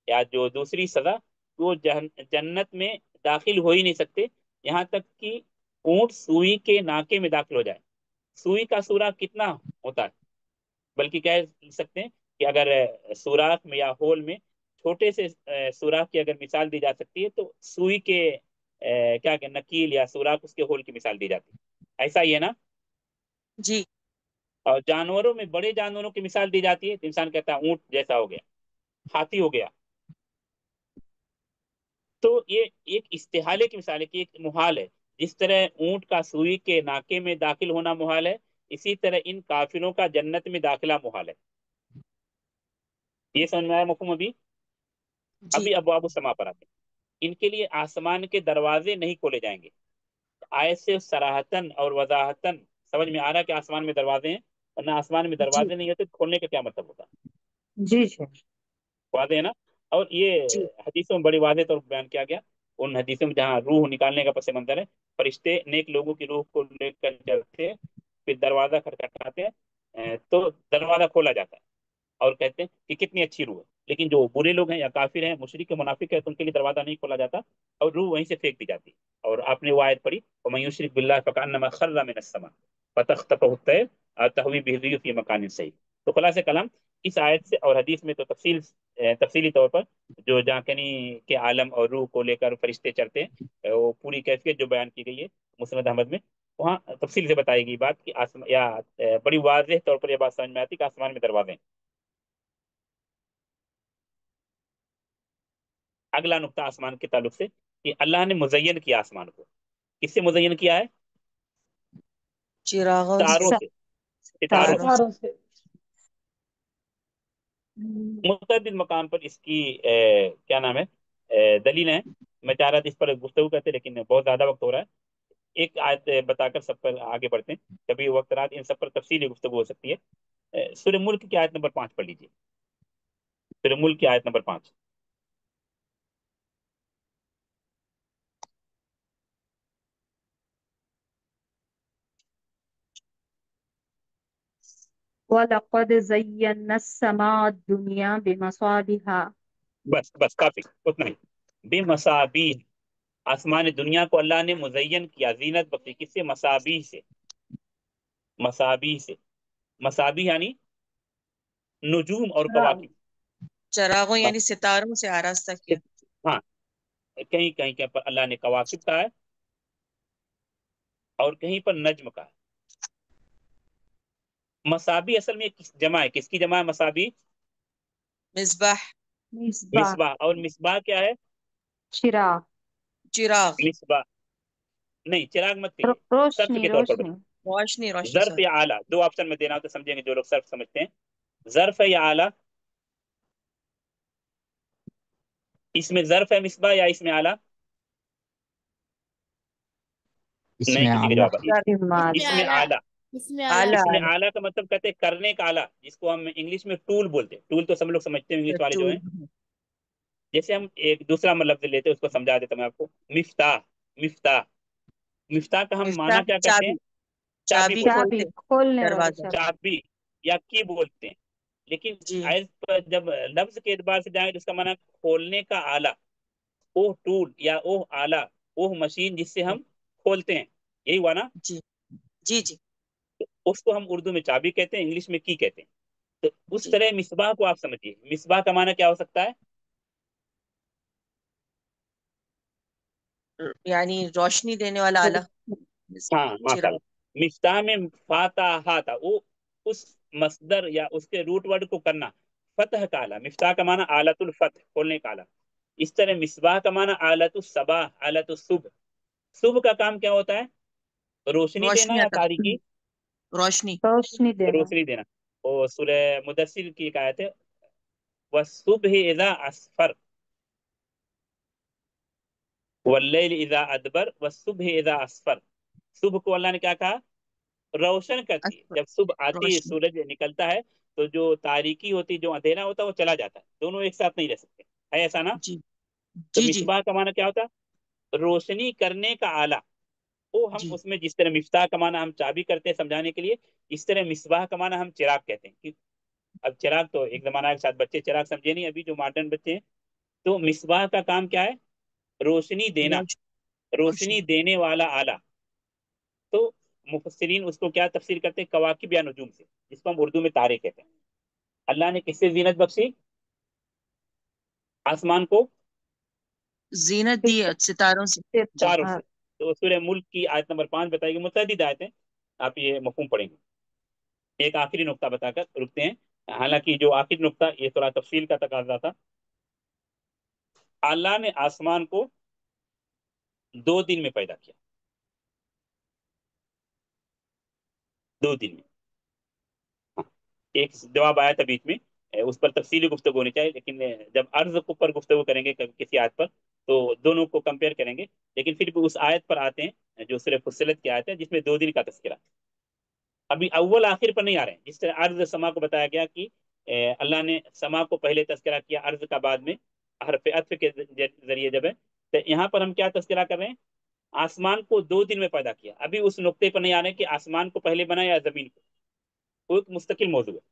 یا جو دوسری سزا، وہ جنت میں داخل ہو ہی نہیں سکتے یہاں تک کہ اونٹ سوئی کے ناکے میں داخل ہو جائے۔ سوئی کا سوراخ کتنا ہوتا ہے؟ بلکہ کہہ سکتے ہیں کہ اگر سوراخ میں یا ہول میں چھوٹے سے سوراخ کی اگر مثال دی جا سکتی ہے تو سوئی کے کیا کہ نکیل یا سوراخ اس کے ہول کی مثال دی جاتی ہے، ایسا ہی ہے نا؟ جی اور جانوروں میں بڑے جانوروں کی مثال دی جاتی ہے تو انسان کہتا ہے اونٹ جیسا ہو گیا، ہاتھی ہو گیا، تو یہ ایک استحالے کی مثال ہے کہ ایک محال ہے، جس طرح اونٹ کا سوئی کے ناکے میں داخل ہونا محال ہے، اسی طرح ان کافروں کا جنت میں داخلہ محال ہے۔ یہ سمجھ میں آیا مفہوم؟ جی ابھی ابواب السماء پر آتے ہیں، ان کے لیے آسمان کے دروازے نہیں کھولے جائیں گے۔ آیت سے صراحتاً اور وضاحتاً سمجھ میں آ رہا ہے کہ آسمان میں دروازے ہیں، ورنہ آسمان میں جی دروازے نہیں ہوتے تو کھولنے کا کیا مطلب ہوتا؟ جی شیخ۔ واضح ہے نا؟ اور یہ جی حدیثوں میں بڑی واضح طور پر بیان کیا گیا، ان حدیثوں میں جہاں روح نکالنے کا پس منظر ہے، فرشتے نیک لوگوں کی روح کو لے کر چلتے ہیں، پھر دروازہ کھٹکھٹاتے ہیں، تو دروازہ کھولا جاتا ہے اور کہتے ہیں کہ کتنی اچھی روح ہے، لیکن جو برے لوگ ہیں یا کافر ہیں، مشرک منافق ہے، تو ان کے لیے دروازہ نہیں کھولا جاتا اور روح وہیں سے پھینک دی جاتی ہے۔ اور آپ نے وہ آیت پڑھی وَمَن يُشْرِكْ بِاللَّهِ فَكَأَنَّمَا خَرَّ مِنَ السَّمَاءِ فَتَخْطَفُهُ الطَّيْرُ أَوْ تَهْوِي بِهِ الرِّيحُ فِي مَكَانٍ سَحِيقٍ۔ تو خلاصہ کلام اس آیت سے اور حدیث میں تو تفصیلی طور پر جو جانکنی کے عالم اور روح کو لے کر فرشتے چڑھتے ہیں، وہ پوری کیفیت جو بیان کی گئی ہے مسند احمد میں، وہاں تفصیل سے بتائی گئی بات کہ بڑی واضح طور پر یہ بات سمجھ میں آتی کہ آسمان میں دروازے ہیں۔ اگلا نقطہ آسمان کے تعلق سے کہ اللہ نے مزین کیا آسمان کو، کس سے مزین کیا ہے؟ چراغوں ستاروں سے، ستاروں سے۔ ستاروں سے متعدد مقام پر اس کی کیا نام ہے دلیل ہے، میں چاہ رہا تھا اس پر گفتگو کرتے لیکن بہت زیادہ وقت ہو رہا ہے، ایک آیت بتا کر سب پر آگے بڑھتے ہیں، کبھی وقت رات ان سب پر تفصیلی گفتگو ہو سکتی ہے۔ سورہ ملک کی آیت نمبر 5 پڑھ لیجیے، سورہ ملک کی آیت نمبر 5۔ وَلَقَدْ زَيَّنَّا السَّمَاءَ الدُّنْيَا بِمَصَابِيحَ۔ بس کافی، اتنا ہی۔ بے مصابیح، آسمان دنیا کو اللہ نے مزین کیا، زینت بخشی، کس سے؟ مصابیح سے، مصابیح سے، مصابیح یعنی نجوم اور چراغ کواکب۔ چراغوں یعنی ستاروں سے آراستہ کیا. ہاں، کہیں کہیں پر اللہ نے کواکب کہا ہے اور کہیں پر نجم کہا ہے۔ مصابی اصل میں جمع ہے، کس کی جمع ہے مصابی؟ مصباح مصباح، مصباح، اور مصباح کیا ہے؟ چراغ، چراغ مصباح نہیں، چراغ مت کہیے، صرف روشنی کے طور پر روشنی۔ روشنی روشنی ظرف سوری یا اعلیٰ، دو آپشن میں دینا ہو تو سمجھیں گے جو لوگ صرف سمجھتے ہیں، ظرف ہے یا اعلیٰ؟ اس میں ظرف ہے مصباح یا اس میں اعلیٰ؟ اس نہیں میں کسی کا اعلیٰ، جواب ہے، اس میں اعلیٰ۔ اس میں اعلیٰ۔ اس اعلیٰ میں اعلیٰ کا مطلب کہتے ہیں کرنے کا آلہ، جس کو ہم انگلش میں ٹول بولتے ہیں، ٹول تو سب لوگ سمجھتے ہیں انگلش والے جو ہیں، جیسے ہم ایک دوسرا لفظ لیتے ہیں اس کو سمجھا دیتا ہوں میں آپ کو، مفتاح، مفتاح، مفتاح کا ہم مفتاح معنی کیا کرتے چابی ہیں؟ چابی بولتے ہیں، چابی، کھولنے والی دروازہ. چابی۔ چابی یا کی بولتے ہیں، لیکن جی جب لفظ کے اعتبار سے جائیں تو اس کا معنی کھولنے کا آلہ، وہ ٹول یا وہ آلہ، وہ مشین جس سے ہم کھولتے ہیں، یہی ہوا نا؟ جی جی جی اس کو ہم اردو میں چابی کہتے ہیں، انگلش میں کی کہتے ہیں۔ تو اس جی طرح مصباح کو آپ سمجھیے، مصباح کا معنی کیا ہو سکتا ہے؟ یعنی روشنی دینے والا آلہ. ہاں ماشاء چراغ. اللہ، مفتاح میں فاتحہ تھا، وہ اس مصدر یا اس کے روٹ ورڈ کو کرنا، فتح کا آلہ، مفتاح کا معنی آلت الفتح، کھولنے کا آلہ. اس طرح مصباح کا معنی آلت الصباح، آلت الصبح. صبح کا کام کیا ہوتا ہے؟ روشنی دینا روشنی یا عطا. تاریکی؟ روشنی. روشنی دینا. روشنی دینا. اور سورہ مدثر کی ایک آیت ہے، والصبح اذا اسفر واللیل اذا ادبر والصبح اذا اسفر. صبح کو اللہ نے کیا کہا؟ روشن کرتی ہے. اچھا. جب صبح آتی ہے، روشنی. سورج نکلتا ہے، تو جو تاریکی ہوتی، جو اندھیرا ہوتا ہے، وہ چلا جاتا ہے. دونوں ایک ساتھ نہیں رہ سکتے، ہے ایسا نا؟ جی تو جی جی مصباح کا معنی کیا ہوتا ہے؟ روشنی کرنے کا آلہ. وہ ہم جی. اس میں جس طرح مفتاح کا معنی ہم چابی کرتے ہیں سمجھانے کے لیے، اس طرح مصباح کا معنی ہم چراغ کہتے ہیں. اب چراغ تو ایک زمانہ کے ساتھ بچے چراغ سمجھے نہیں، ابھی جو ماڈرن بچے ہیں. تو مصباح کا کام کیا ہے؟ روشنی دینا، روشنی. روشنی دینے والا آلہ. تو مفسرین اس کو کیا تفسیر کرتے ہیں؟ کواکب یا نجوم سے، جس کو ہم اردو میں تارے کہتے ہیں. اللہ نے کس سے زینت بخشی؟ آسمان کو زینت دی ستاروں سے. جی. تاروں سے. تو سورہ ملک کی آیت نمبر 5 بتائے گی، متعدد آیتیں، آپ یہ مفہوم پڑھیں گے. ایک آخری نقطہ بتا کر رکتے ہیں، حالانکہ جو آخری نقطہ یہ تھوڑا تفصیل کا تقاضا تھا. اللہ نے آسمان کو 2 دن میں پیدا کیا، 2 دن میں. ہاں، ایک جواب آیا تھا بیچ میں، اس پر تفصیلی گفتگو ہونی چاہیے، لیکن جب عرض پر گفتگو کریں گے کسی آیت پر تو دونوں کو کمپیئر کریں گے. لیکن پھر بھی اس آیت پر آتے ہیں جو صرف فصلت کی آیت ہے، جس میں 2 دن کا تذکرہ. ابھی اول آخر پر نہیں آ رہے ہیں. جس طرح عرض سما کو بتایا گیا کہ اللہ نے سما کو پہلے تذکرہ کیا، عرض کا بعد میں، حرف عطف کے ذریعے جب ہے. تو یہاں پر ہم کیا تذکرہ کر رہے ہیں؟ آسمان کو 2 دن میں پیدا کیا. ابھی اس نقطے پر نہیں آ رہے کہ آسمان کو پہلے بنا یا زمین کو، وہ ایک مستقل موضوع ہے.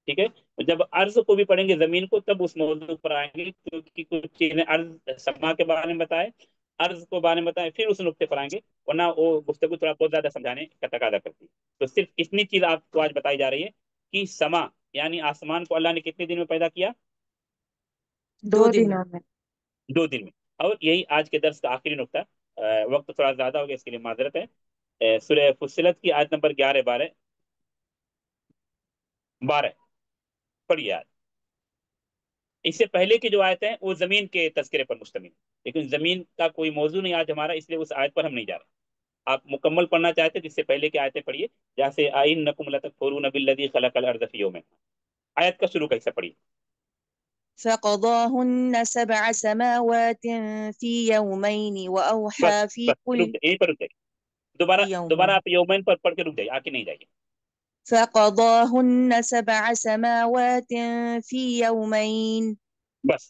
ٹھیک ہے، جب عرض کو بھی پڑھیں گے زمین کو، تب اس موضوع پر آئیں گے، کیونکہ کچھ چیزیں عرض سما کے بارے میں بتائے، عرض کو بارے میں بتائیں، پھر اس نقطے پر آئیں گے، ورنہ وہ گفتگو تھوڑا بہت زیادہ سمجھانے کا تقاضا کرتی ہے. تو صرف اتنی چیز آپ کو آج بتائی جا رہی ہے کہ سما یعنی آسمان کو اللہ نے کتنے دن میں پیدا کیا؟ 2 دن. دنوں میں. 2 دن میں. اور یہی آج کے درس کا آخری نقطہ. وقت تھوڑا زیادہ ہو گیا، اس کے لیے معذرت ہے. سورہ فصلت کی آیت نمبر 11 12 پڑھیے. آج اس سے پہلے کی جو آیتیں ہیں وہ زمین کے تذکرے پر مشتمل، لیکن زمین کا کوئی موضوع نہیں آج ہمارا، اس لیے اس آیت پر ہم نہیں جا رہے. آپ مکمل پڑھنا چاہتے ہیں جس سے پہلے کی آیتیں پڑھیے، جیسے أَإِنَّكُمْ لَتَكْفُرُونَ بِالَّذِي خَلَقَ الْأَرْضَ فِي يَوْمَيْنِ. آیت کا شروع کیسے پڑھیے؟ فقضاهن 7 سماوات في يومين بس وأوحى في بس كل. رک جائے، یہیں پر رک جائیے. دوبارہ في دوبارہ يومين. آپ یومین پر پڑھ کے رک جائیے، آگے نہیں جائیے. فقضاهن 7 سماوات في يومين. بس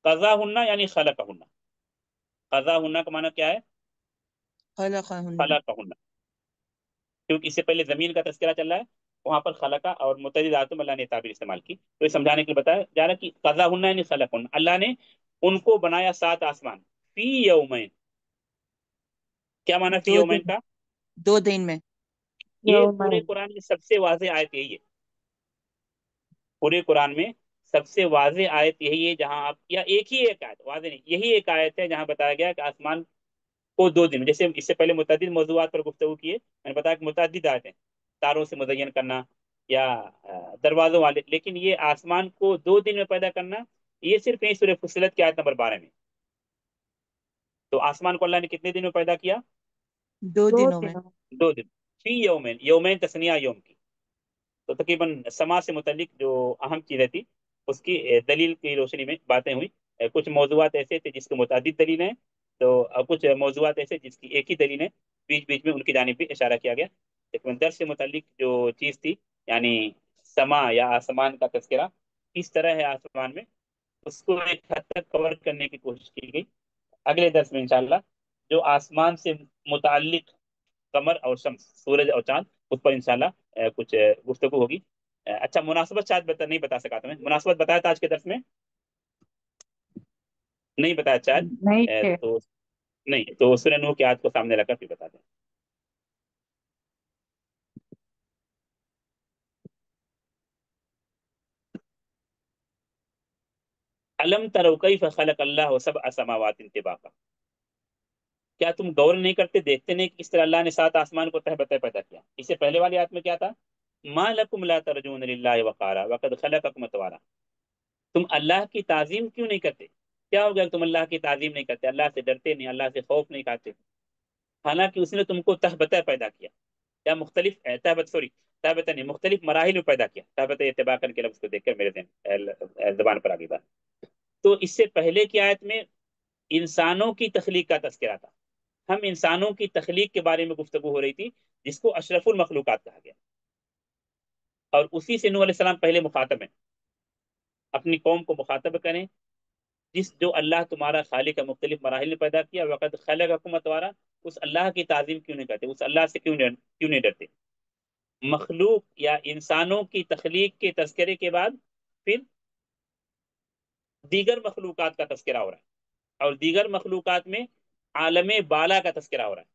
قضا ہننا یعنی خلق ہننا. قضا ہننا کا معنی کیا ہے؟ خلقهن. خلق ہننا. کیونکہ اس سے پہلے زمین کا تذکرہ چل رہا ہے، وہاں پر خلقہ اور متعدد آیاتوں میں اللہ نے تعبیر استعمال کی، تو یہ سمجھانے کے لیے بتایا جا رہا ہے کہ قضا ہننا یعنی خلق ہننا. اللہ نے ان کو بنایا 7 آسمان فی یومین. کیا معنی فی 2 یومین دن. کا؟ 2 دن میں. یہ پورے یومین. قرآن کی سب سے واضح آیت یہی ہے. پورے قرآن میں سب سے واضح آیت یہی ہے، جہاں آپ، یا ایک ہی ایک آیت، واضح نہیں، یہی ایک آیت ہے جہاں بتایا گیا کہ آسمان کو 2 دن. جیسے اس سے پہلے متعدد موضوعات پر گفتگو کیے، میں نے بتایا کہ متعدد آیتیں، تاروں سے مزین کرنا یا دروازوں والے، لیکن یہ آسمان کو 2 دن میں پیدا کرنا، یہ صرف یہیں سورہ فصلت کی آیت نمبر 12 میں. تو آسمان کو اللہ نے کتنے دن میں پیدا کیا؟ 2 2 دنوں میں. دنوں. 2 دن. فی یومین، یومین تسنیہ یوم کی. تو تقریباً سما سے متعلق جو اہم چیزیں تھی اس کی دلیل کی روشنی میں باتیں ہوئی. کچھ موضوعات ایسے تھے جس کے متعدد دلیلیں ہیں، تو کچھ موضوعات ایسے جس کی ایک ہی دلیل ہے، بیچ بیچ میں ان کی جانب بھی اشارہ کیا گیا. لیکن درس سے متعلق جو چیز تھی، یعنی سما یا آسمان کا تذکرہ کس طرح ہے آسمان میں، اس کو ایک حد تک کور کرنے کی کوشش کی گئی. اگلے درس میں انشاءاللہ جو آسمان سے متعلق قمر اور شمس، سورج اور چاند، اس پر انشاءاللہ کچھ گفتگو ہوگی. اچھا، مناسبت شاید نہیں بتا سکا تھا میں. مناسبت بتایا تھا آج کے درس میں؟ نہیں بتایا شاید. نہیں تھے. تو نہیں، تو سورہ نوح کی آیت کو سامنے رکھ کر پھر بتا دیں. الم تروا کیف خلق اللہ سبع سماوات طباقا. کیا تم غور نہیں کرتے، دیکھتے نہیں کہ اس طرح اللہ نے 7 آسمان کو تہ بتہ پیدا کیا؟ اس سے پہلے والی آیت میں کیا تھا؟ ما لکم لا ترجون للہ وقارا وقد خلقکم اطوارا، تم اللہ کی تعظیم کیوں نہیں کرتے؟ کیا ہو گیا تم اللہ کی تعظیم نہیں کرتے، اللہ سے ڈرتے نہیں، اللہ سے خوف نہیں کھاتے، حالانکہ اس نے تم کو تہ بتہ پیدا کیا، یا مختلف تہ بتہ نہیں، مختلف مراحل میں پیدا کیا۔ تہ بتہ اتباع کر کے لفظ کو دیکھ کر میرے زبان پر آ گئی بات۔ تو اس سے پہلے کی آیت میں انسانوں کی تخلیق کا تذکرہ تھا، ہم انسانوں کی تخلیق کے بارے میں گفتگو ہو رہی تھی، جس کو اشرف المخلوقات کہا گیا، اور اسی سے نوح علیہ السلام پہلے مخاطب ہیں، اپنی قوم کو مخاطب کریں جو اللہ تمہارا خالق ہے، مختلف مراحل میں پیدا کیا، وقت خلقکم اطوارا، اس اللہ کی تعظیم کیوں نہیں کرتے، اس اللہ سے کیوں نہیں ڈرتے؟ مخلوق یا انسانوں کی تخلیق کے تذکرے کے بعد پھر دیگر مخلوقات کا تذکرہ ہو رہا ہے، اور دیگر مخلوقات میں عالم بالا کا تذکرہ ہو رہا ہے،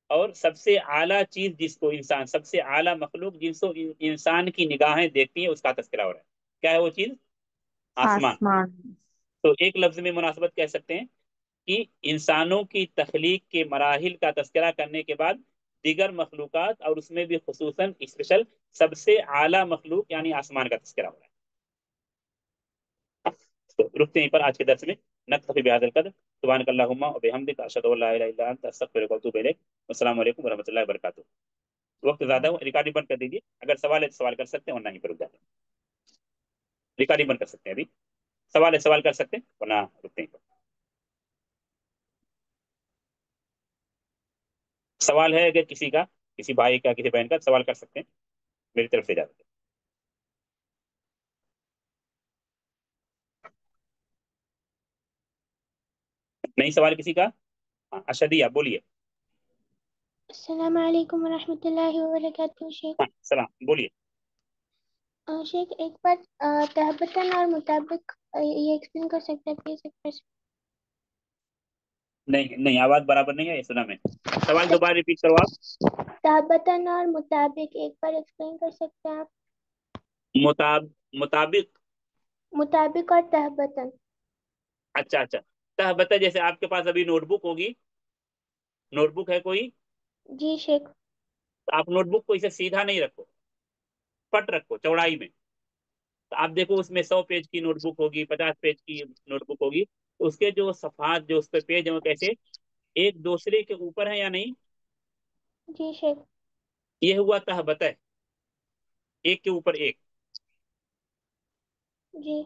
اور سب سے اعلیٰ چیز جس کو انسان، سب سے اعلیٰ مخلوق جس کو انسان کی نگاہیں دیکھتی ہیں، اس کا تذکرہ ہو رہا ہے۔ کیا ہے وہ چیز؟ آسمان۔ آسمان۔ تو ایک لفظ میں مناسبت کہہ سکتے ہیں کہ انسانوں کی تخلیق کے مراحل کا تذکرہ کرنے کے بعد دیگر مخلوقات، اور اس میں بھی خصوصاً اسپیشل سب سے اعلیٰ مخلوق یعنی آسمان کا تذکرہ ہو رہا ہے۔ تو رکتے ہیں پر آج کے درس میں، نکتفی بہذا القدر، سبحانک اللہم و بحمدک، اشہد ان لا الہ الا انت، استغفرک و اتوب الیک۔ السلام علیکم ورحمۃ اللہ وبرکاتہ۔ وقت زیادہ ہو، ریکارڈنگ بند کر دیجیے، اگر سوال ہے تو سوال کر سکتے ہیں، ورنہ نہیں پر رک جاتے ہیں۔ ریکارڈنگ بند کر سکتے ہیں، ابھی سوال ہے سوال کر سکتے ہیں، ورنہ رکتے ہیں۔ سوال ہے اگر کسی کا، کسی بھائی کا، کسی بہن کا، سوال کر سکتے ہیں، میری طرف سے اجازت ہے۔ نہیں سوال کسی کا؟ اشدیہ بولیے۔ السلام علیکم ورحمۃ اللہ وبرکاتہ شیخ۔ سلام، بولیے۔ شیخ ایک بار تہبتاً اور مطابق یہ ایکسپلین کر سکتے ہیں پلیز ایک بار؟ نہیں آواز برابر نہیں ہے، یہ سنا میں، سوال دوبارہ ریپیٹ کرو آپ۔ تہبتاً اور مطابق ایک بار ایکسپلین کر سکتے ہیں آپ؟ مطابق، مطابق اور تہبتاً۔ اچھا، تہبتہ جیسے آپ کے پاس ابھی نوٹ بک ہوگی، نوٹ بک ہے کوئی، جی شیخ۔ تو آپ نوٹ بک کو اسے سیدھا نہیں رکھو، پٹ رکھو چوڑائی میں، تو آپ دیکھو اس میں 100 پیج کی نوٹ بک ہوگی، 50 پیج کی نوٹ بک ہوگی، تو اس کے جو صفحات، جو اس پہ پیج ہیں، وہ کیسے ایک دوسرے کے اوپر ہیں یا نہیں؟ جی شیخ۔ یہ ہوا تہبتہ، ایک کے اوپر ایک۔ جی۔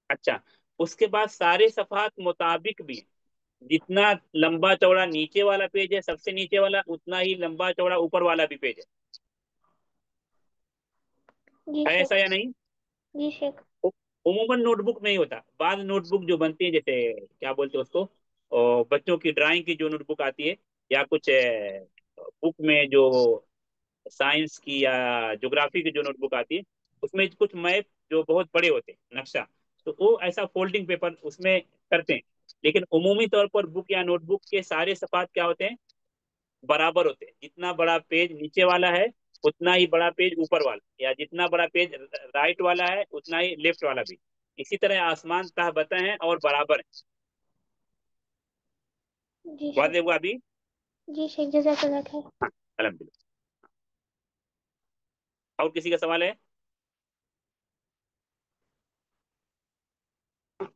اچھا، اس کے بعد سارے صفحات مطابق بھی ہیں، جتنا لمبا چوڑا نیچے والا پیج ہے، سب سے نیچے والا، اتنا ہی لمبا چوڑا اوپر والا بھی پیج ہے جی ہے شیخ۔ ایسا یا نہیں؟ جی شیخ۔ عموماً نوٹ بک میں ہی ہوتا، بعض نوٹ بک جو بنتی ہے، جیسے کیا بولتے ہیں اس کو، بچوں کی ڈرائنگ کی جو نوٹ بک آتی ہے، یا کچھ بک میں جو سائنس کی یا جغرافی کی جو نوٹ بک آتی ہے، اس میں کچھ میپ جو بہت بڑے ہوتے ہیں، نقشہ، تو وہ ایسا فولڈنگ پیپر اس میں کرتے ہیں، لیکن عمومی طور پر بک یا نوٹ بک کے سارے صفحات کیا ہوتے ہیں؟ برابر ہوتے ہیں، جتنا بڑا پیج نیچے والا ہے اتنا ہی بڑا پیج اوپر والا، یا جتنا بڑا پیج رائٹ والا ہے اتنا ہی لیفٹ والا بھی، اسی طرح آسمان تہبتہ ہیں اور برابر ہیں۔ جی واضح شیخ۔ ہوا ابھی؟ جی شیخ، جزاک اللہ خیر۔ ہاں، الحمدللہ۔ اور کسی کا سوال ہے؟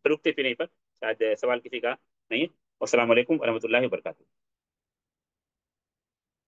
رکتے پھر نہیں پر، شاید سوال کسی کا نہیں ہے۔ السلام علیکم ورحمۃ اللہ وبرکاتہ۔